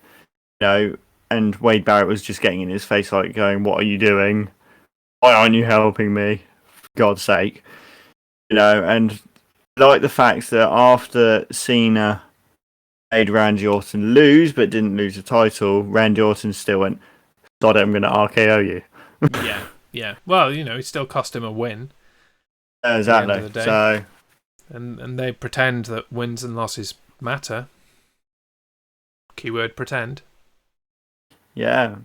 You know, and Wade Barrett was just getting in his face, like going, "What are you doing? Why aren't you helping me? For God's sake!" You know, and I like the fact that after Cena made Randy Orton lose, but didn't lose the title, Randy Orton still went, "God, I'm going to RKO you." Yeah. Well, you know, it still cost him a win. Exactly. At the end of the day. So, and they pretend that wins and losses matter. Keyword pretend. yeah.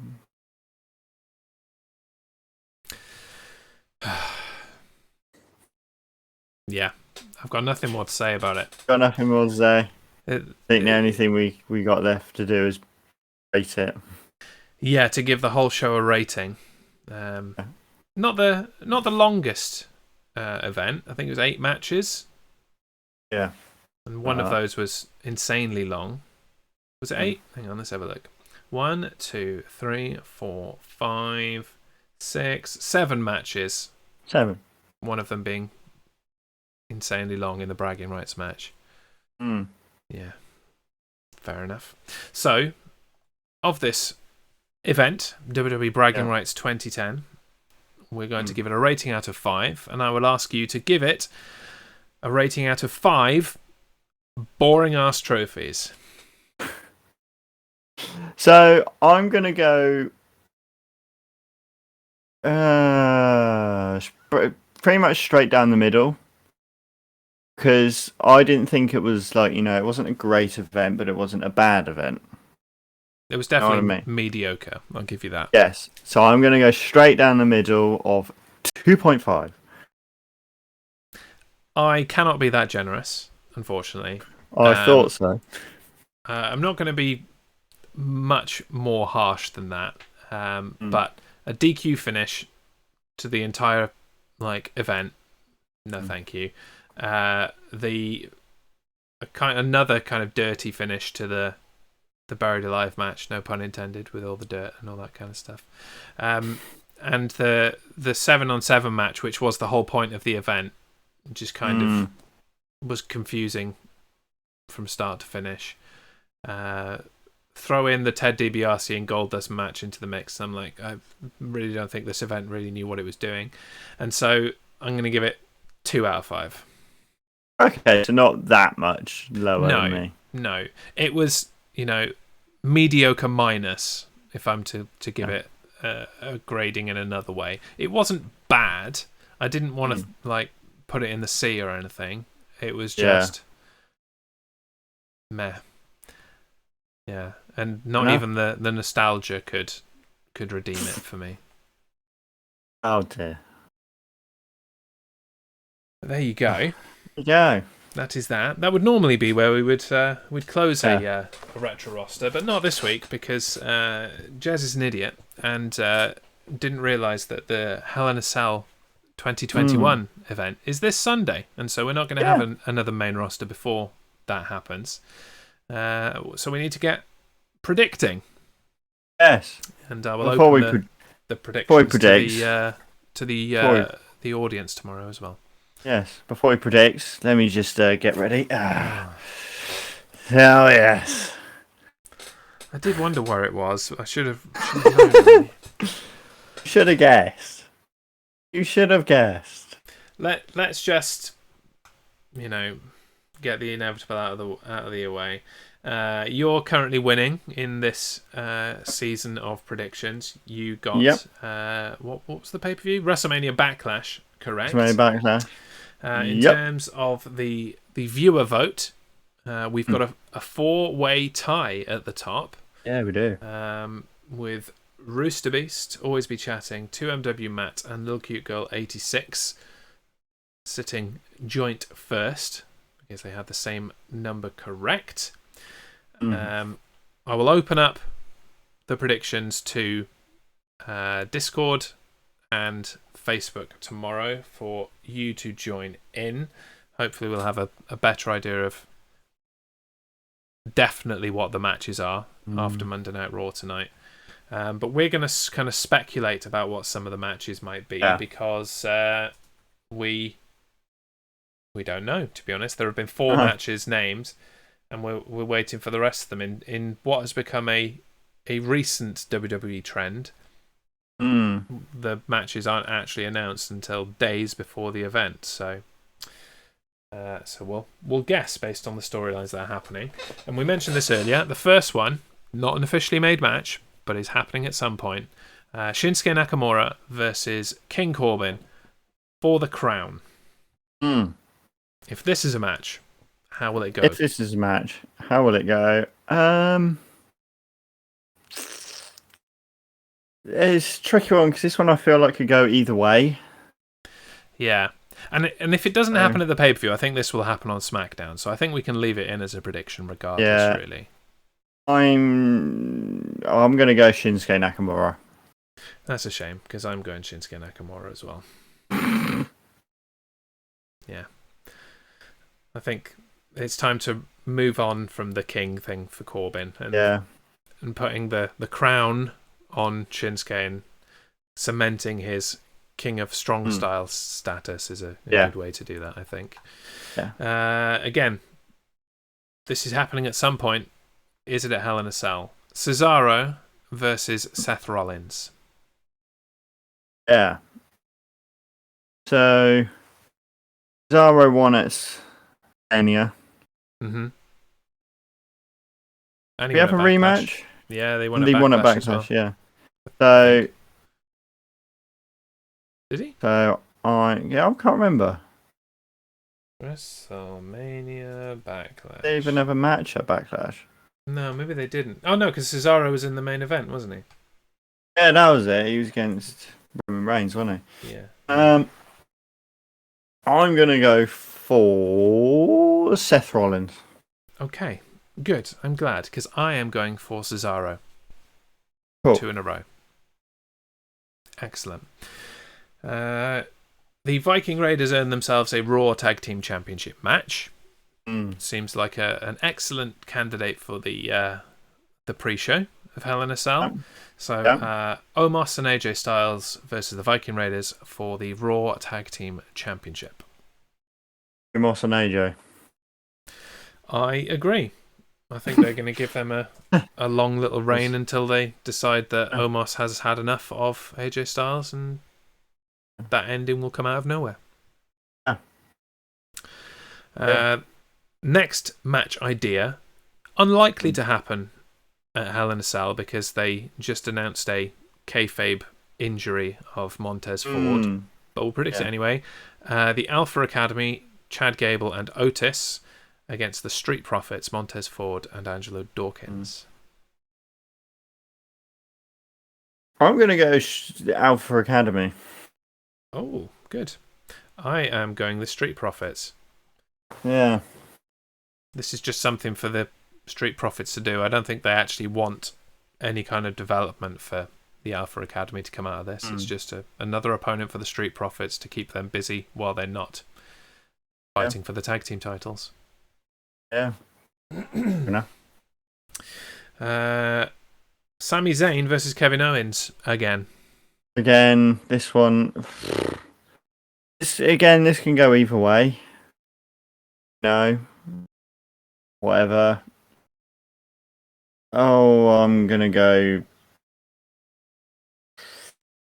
Yeah, I've got nothing more to say about it. Got nothing more to say. I think the only thing we got left to do is rate it. Yeah, to give the whole show a rating. Not the longest event. I think it was 8 matches. Yeah. And one of those was insanely long. Was it 8? Hang on, let's have a look. 1, 2, 3, 4, 5, 6, 7 matches. 7. One of them being insanely long in the bragging rights match. Yeah. Fair enough. So, of this event, WWE Bragging Rights 2010, we're going to give it a rating out of 5, and I will ask you to give it a rating out of 5 boring ass trophies. So I'm gonna go pretty much straight down the middle, because I didn't think it was like, it wasn't a great event, but it wasn't a bad event. It was You know what I definitely mean? mediocre. I'll give you that. Yes. So I'm gonna go straight down the middle of 2.5. I cannot be that generous, unfortunately. I thought so. I'm not going to be much more harsh than that. But a DQ finish to the entire event, no, thank you. Another kind of dirty finish to the Buried Alive match, no pun intended, with all the dirt and all that kind of stuff. And the 7-on-7 match, which was the whole point of the event, just kind of was confusing from start to finish. Throw in the Ted DiBiase and Goldust match into the mix. I'm like, I really don't think this event really knew what it was doing. And so I'm going to give it 2 out of 5. Okay, so not that much lower than me. No. It was, mediocre minus, if I'm to give it a grading in another way. It wasn't bad. I didn't want to, put it in the C or anything. It was just meh. Yeah, and not even the nostalgia could redeem it for me. Oh dear. There you go. Yeah. That is that. That would normally be where we would we'd close a retro roster, but not this week because Jez is an idiot and didn't realise that the Hell in a Cell 2021 event is this Sunday, and so we're not going to have another main roster before that happens. So we need to get predicting. Yes. And I will open the predictions to the audience tomorrow as well. Yes. Before he predicts, let me just get ready. Oh, yes. I did wonder where it was. I should have known. Should have guessed. You should have guessed. Let's just, get the inevitable out of the way. You're currently winning in this season of predictions. You got what was the pay-per-view? WrestleMania Backlash, correct? WrestleMania Backlash. In terms of the viewer vote, we've got a 4-way tie at the top. Yeah, we do. With Rooster Beast, Always Be Chatting, 2MW Matt, and Lil Cute Girl 86 sitting joint first because they had the same number correct. I will open up the predictions to Discord and Facebook tomorrow for you to join in. Hopefully we'll have a better idea of definitely what the matches are after Monday Night Raw tonight. But we're going to kind of speculate about what some of the matches might be because we don't know, to be honest. There have been 4 matches named, and we're waiting for the rest of them in what has become a recent WWE trend. The matches aren't actually announced until days before the event, so we'll guess based on the storylines that are happening. And we mentioned this earlier. The first one, not an officially made match, but is happening at some point. Shinsuke Nakamura versus King Corbin for the crown. If this is a match, how will it go? If this is a match, how will it go? It's a tricky one because this one I feel like could go either way. Yeah. And if it doesn't happen at the pay-per-view, I think this will happen on SmackDown. So I think we can leave it in as a prediction regardless, really. I'm going to go Shinsuke Nakamura. That's a shame because I'm going Shinsuke Nakamura as well. Yeah. I think it's time to move on from the king thing for Corbin and putting the crown on Shinsuke and cementing his king of strong style status is a good way to do that, I think. Again, this is happening at some point. Is it at Hell in a Cell? Cesaro versus Seth Rollins. Yeah. So Cesaro won at Mania. Mm-hmm. And We have a rematch. Yeah, they won And a they won at Backlash as well. Backlash, yeah. So, did he? I can't remember. WrestleMania Backlash. They even have a match at Backlash. No, maybe they didn't. Oh no, because Cesaro was in the main event, wasn't he? Yeah, that was it. He was against Roman Reigns, wasn't he? Yeah. I'm gonna go for Seth Rollins. Okay, good. I'm glad because I am going for Cesaro. Cool. 2 in a row. Excellent. The Viking Raiders earned themselves a Raw Tag Team Championship match. Seems like an excellent candidate for the pre-show of Hell in a Cell. So, Omos and AJ Styles versus the Viking Raiders for the Raw Tag Team Championship. Omos and AJ. I agree. I think they're going to give them a long little reign until they decide that Omos has had enough of AJ Styles, and that ending will come out of nowhere. Next match idea, unlikely to happen at Hell in a Cell because they just announced a kayfabe injury of Montez Ford, but we'll predict it anyway. The Alpha Academy, Chad Gable and Otis against the Street Profits, Montez Ford and Angelo Dawkins. I'm going to go the Alpha Academy. Oh, good. I am going the Street Profits. Yeah. This is just something for the Street Profits to do. I don't think they actually want any kind of development for the Alpha Academy to come out of this. It's just another opponent for the Street Profits to keep them busy while they're not fighting for the tag team titles. Yeah. Sami Zayn versus Kevin Owens again. This one. This can go either way. No. Whatever. Oh, I'm gonna go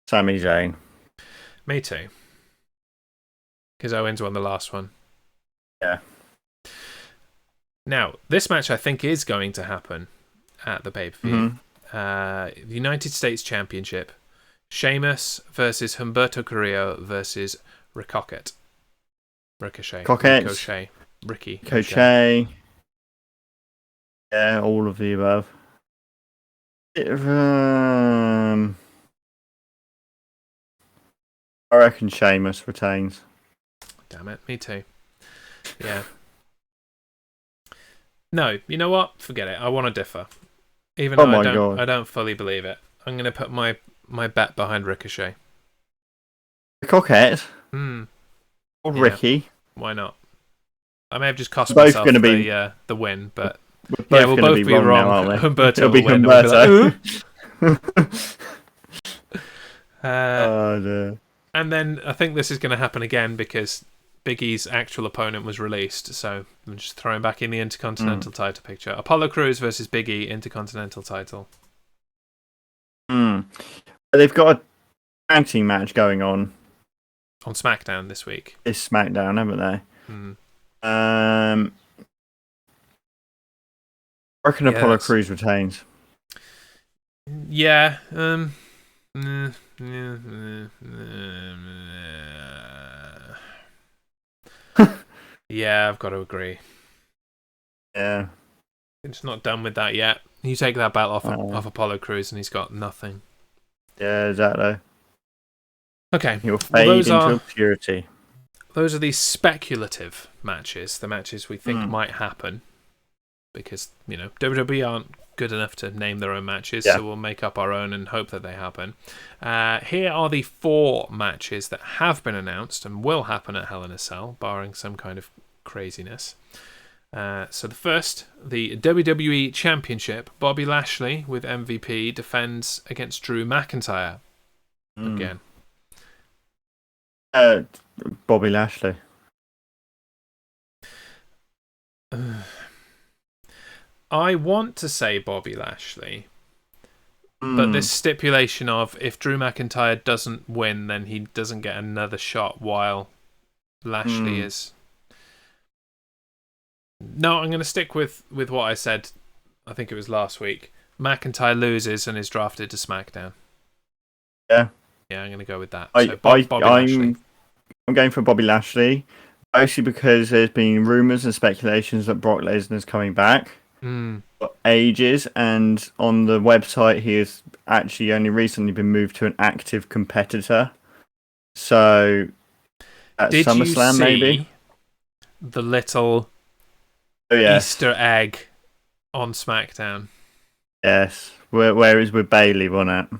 Sami Zayn. Me too. Because Owens won the last one. Yeah. Now, this match I think is going to happen at the pay-per-view. The United States Championship. Sheamus versus Humberto Carrillo versus Ricochet. Ricochet. Yeah, all of the above. I reckon Sheamus retains. Damn it, me too. Yeah. No, you know what? Forget it. I want to differ. Even though I don't fully believe it. I'm going to put my bet behind Ricochet. Ricochet? Or Ricky? Why not? I may have just cost myself the win, but we'll both be wrong now, aren't we? Humberto will win. Oh, dear. And then I think this is going to happen again because Big E's actual opponent was released, so I'm just throwing back in the Intercontinental title picture. Apollo Crews versus Big E, Intercontinental title. They've got a tag team match going on SmackDown this week. It's SmackDown, haven't they? I reckon Apollo Crews retains. Yeah. Yeah, I've got to agree. Yeah. It's not done with that yet. You take that belt off Apollo Crews and he's got nothing. Yeah, exactly. Okay. He'll fade into obscurity. Those are the speculative matches, the matches we think might happen. Because, WWE aren't good enough to name their own matches, so we'll make up our own and hope that they happen. Here are the 4 matches that have been announced and will happen at Hell in a Cell, barring some kind of craziness. So the first, the WWE Championship. Bobby Lashley with MVP defends against Drew McIntyre. Again. Bobby Lashley. I want to say Bobby Lashley, but this stipulation of if Drew McIntyre doesn't win, then he doesn't get another shot while Lashley is No, I'm going to stick with what I said. I think it was last week. McIntyre loses and is drafted to SmackDown. Yeah. Yeah, I'm going to go with that. So Bobby Lashley. I'm going for Bobby Lashley, mostly because there's been rumours and speculations that Brock Lesnar's coming back for ages, and on the website he has actually only recently been moved to an active competitor. So at Did SummerSlam, you see maybe the little Easter egg on SmackDown? Yes, where is with Bailey, wasn't it?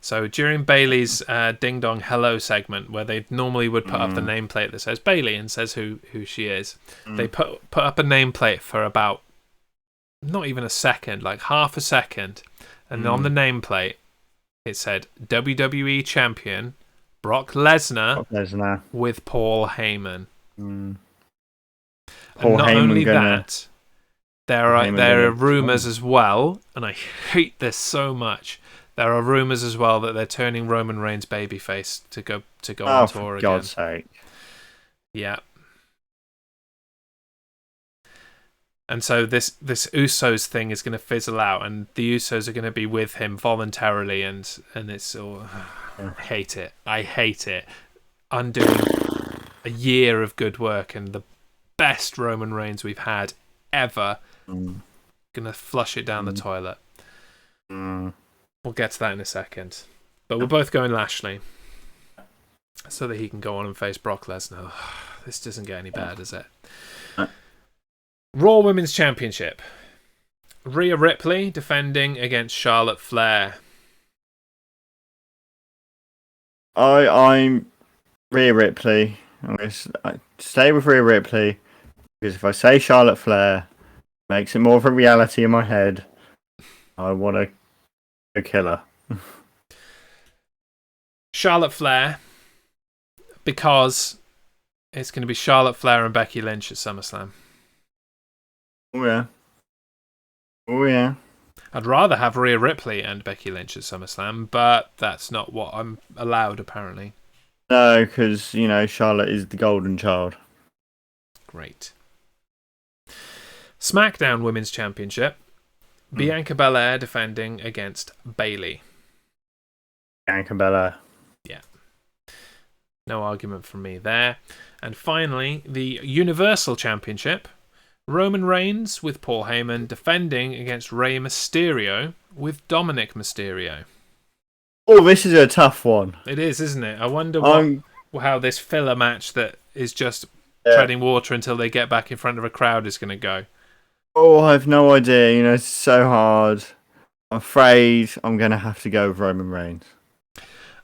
So during Bailey's Ding Dong Hello segment, where they normally would put up the nameplate that says Bailey and says who she is, they put up a nameplate for about not even a second, like half a second, and on the nameplate it said WWE Champion Brock Lesnar with Paul Heyman. And not only that, there are rumours as well, and I hate this so much. There are rumours as well that they're turning Roman Reigns babyface to go on tour again. For God's sake! Yeah. And so this Usos thing is going to fizzle out, and the Usos are going to be with him voluntarily, and it's all. I hate it. I hate it. Undoing a year of good work and the best Roman Reigns we've had ever. Gonna flush it down the toilet. We'll get to that in a second. But we're both going Lashley, so that he can go on and face Brock Lesnar. This doesn't get any better, does it? Raw Women's Championship. Rhea Ripley defending against Charlotte Flair. I'm Rhea Ripley. I'm going to stay with Rhea Ripley, because if I say Charlotte Flair, it makes it more of a reality in my head. I want to kill her. Charlotte Flair, because it's going to be Charlotte Flair and Becky Lynch at SummerSlam. Oh yeah. I'd rather have Rhea Ripley and Becky Lynch at SummerSlam, but that's not what I'm allowed, apparently. No, because, Charlotte is the golden child. Great. SmackDown Women's Championship. Bianca Belair defending against Bayley. Bianca Belair. Yeah. No argument from me there. And finally, the Universal Championship. Roman Reigns with Paul Heyman defending against Rey Mysterio with Dominic Mysterio. Oh, this is a tough one. It is, isn't it? I wonder how this filler match that is just treading water until they get back in front of a crowd is going to go. Oh, I have no idea. It's so hard. I'm afraid I'm going to have to go with Roman Reigns.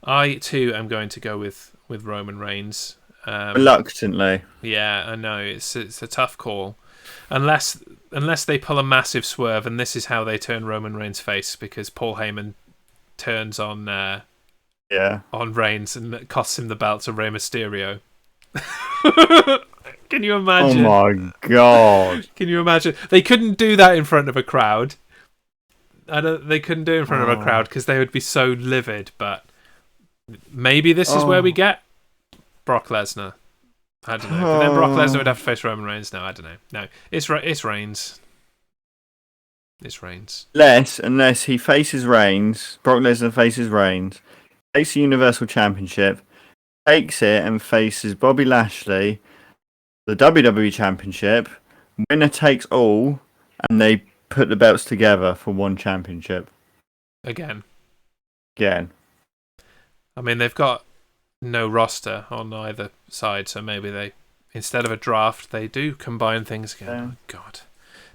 I, too, am going to go with Roman Reigns. Reluctantly. Yeah, I know. It's a tough call. Unless they pull a massive swerve, and this is how they turn Roman Reigns face, because Paul Heyman turns on Reigns and costs him the belt to Rey Mysterio. Can you imagine? Oh my God! Can you imagine? They couldn't do that in front of a crowd. They couldn't do it in front of a crowd because they would be so livid. But maybe this is where we get Brock Lesnar. I don't know. But then Brock Lesnar would have to face Roman Reigns. No, I don't know. No, it's Reigns. It's Reigns. Unless he faces Reigns, Brock Lesnar faces Reigns, takes the Universal Championship, takes it and faces Bobby Lashley, the WWE Championship, winner takes all, and they put the belts together for one championship. Again. I mean, they've got no roster on either side, so maybe they, instead of a draft, they do combine things again. Oh, God.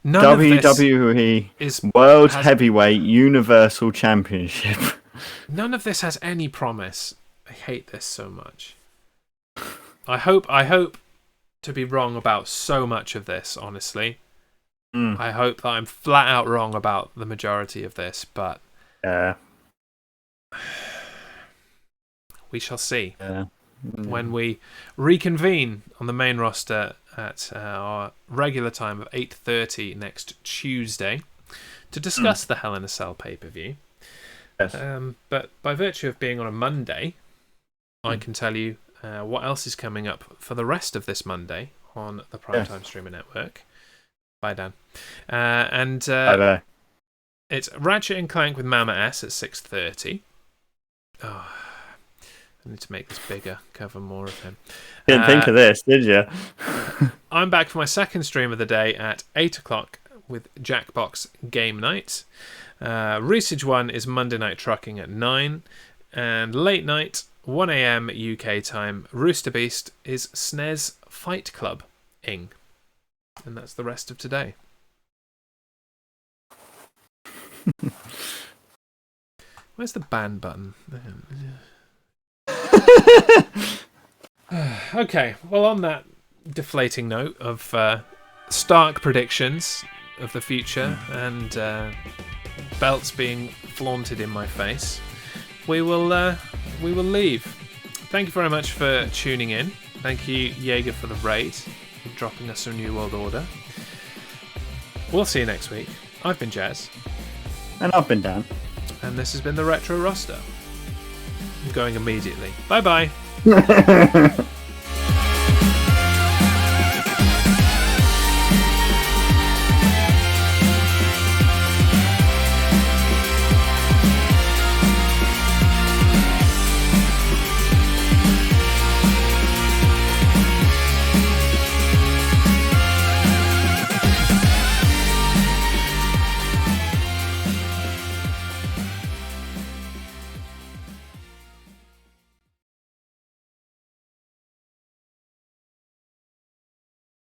WWE is World Heavyweight Universal Championship. None of this has any promise. I hate this so much. I hope to be wrong about so much of this, honestly. I hope that I'm flat out wrong about the majority of this, but we shall see when we reconvene on the main roster at our regular time of 8:30 next Tuesday to discuss the Hell in a Cell pay-per-view. Yes. But by virtue of being on a Monday, I can tell you what else is coming up for the rest of this Monday on the Primetime Streamer Network. Bye, Dan. And Bye. it's Ratchet and Clank with Mama S at 6:30. Oh, I need to make this bigger, cover more of him. Didn't think of this, did you? I'm back for my second stream of the day at 8 o'clock with Jackbox Game Night. Research 1 is Monday Night Trucking at 9. And late night, 1 a.m. UK time, Rooster Beast is SNES Fight Club ing. And that's the rest of today. Where's the ban button? Okay, well, on that deflating note of stark predictions of the future and belts being flaunted in my face, we will leave. Thank you very much for tuning in. Thank you, Jaeger, for the raid, and dropping us a New World Order. We'll see you next week. I've been Jez. And I've been Dan. And this has been the Retro Roster. I'm going immediately. Bye-bye.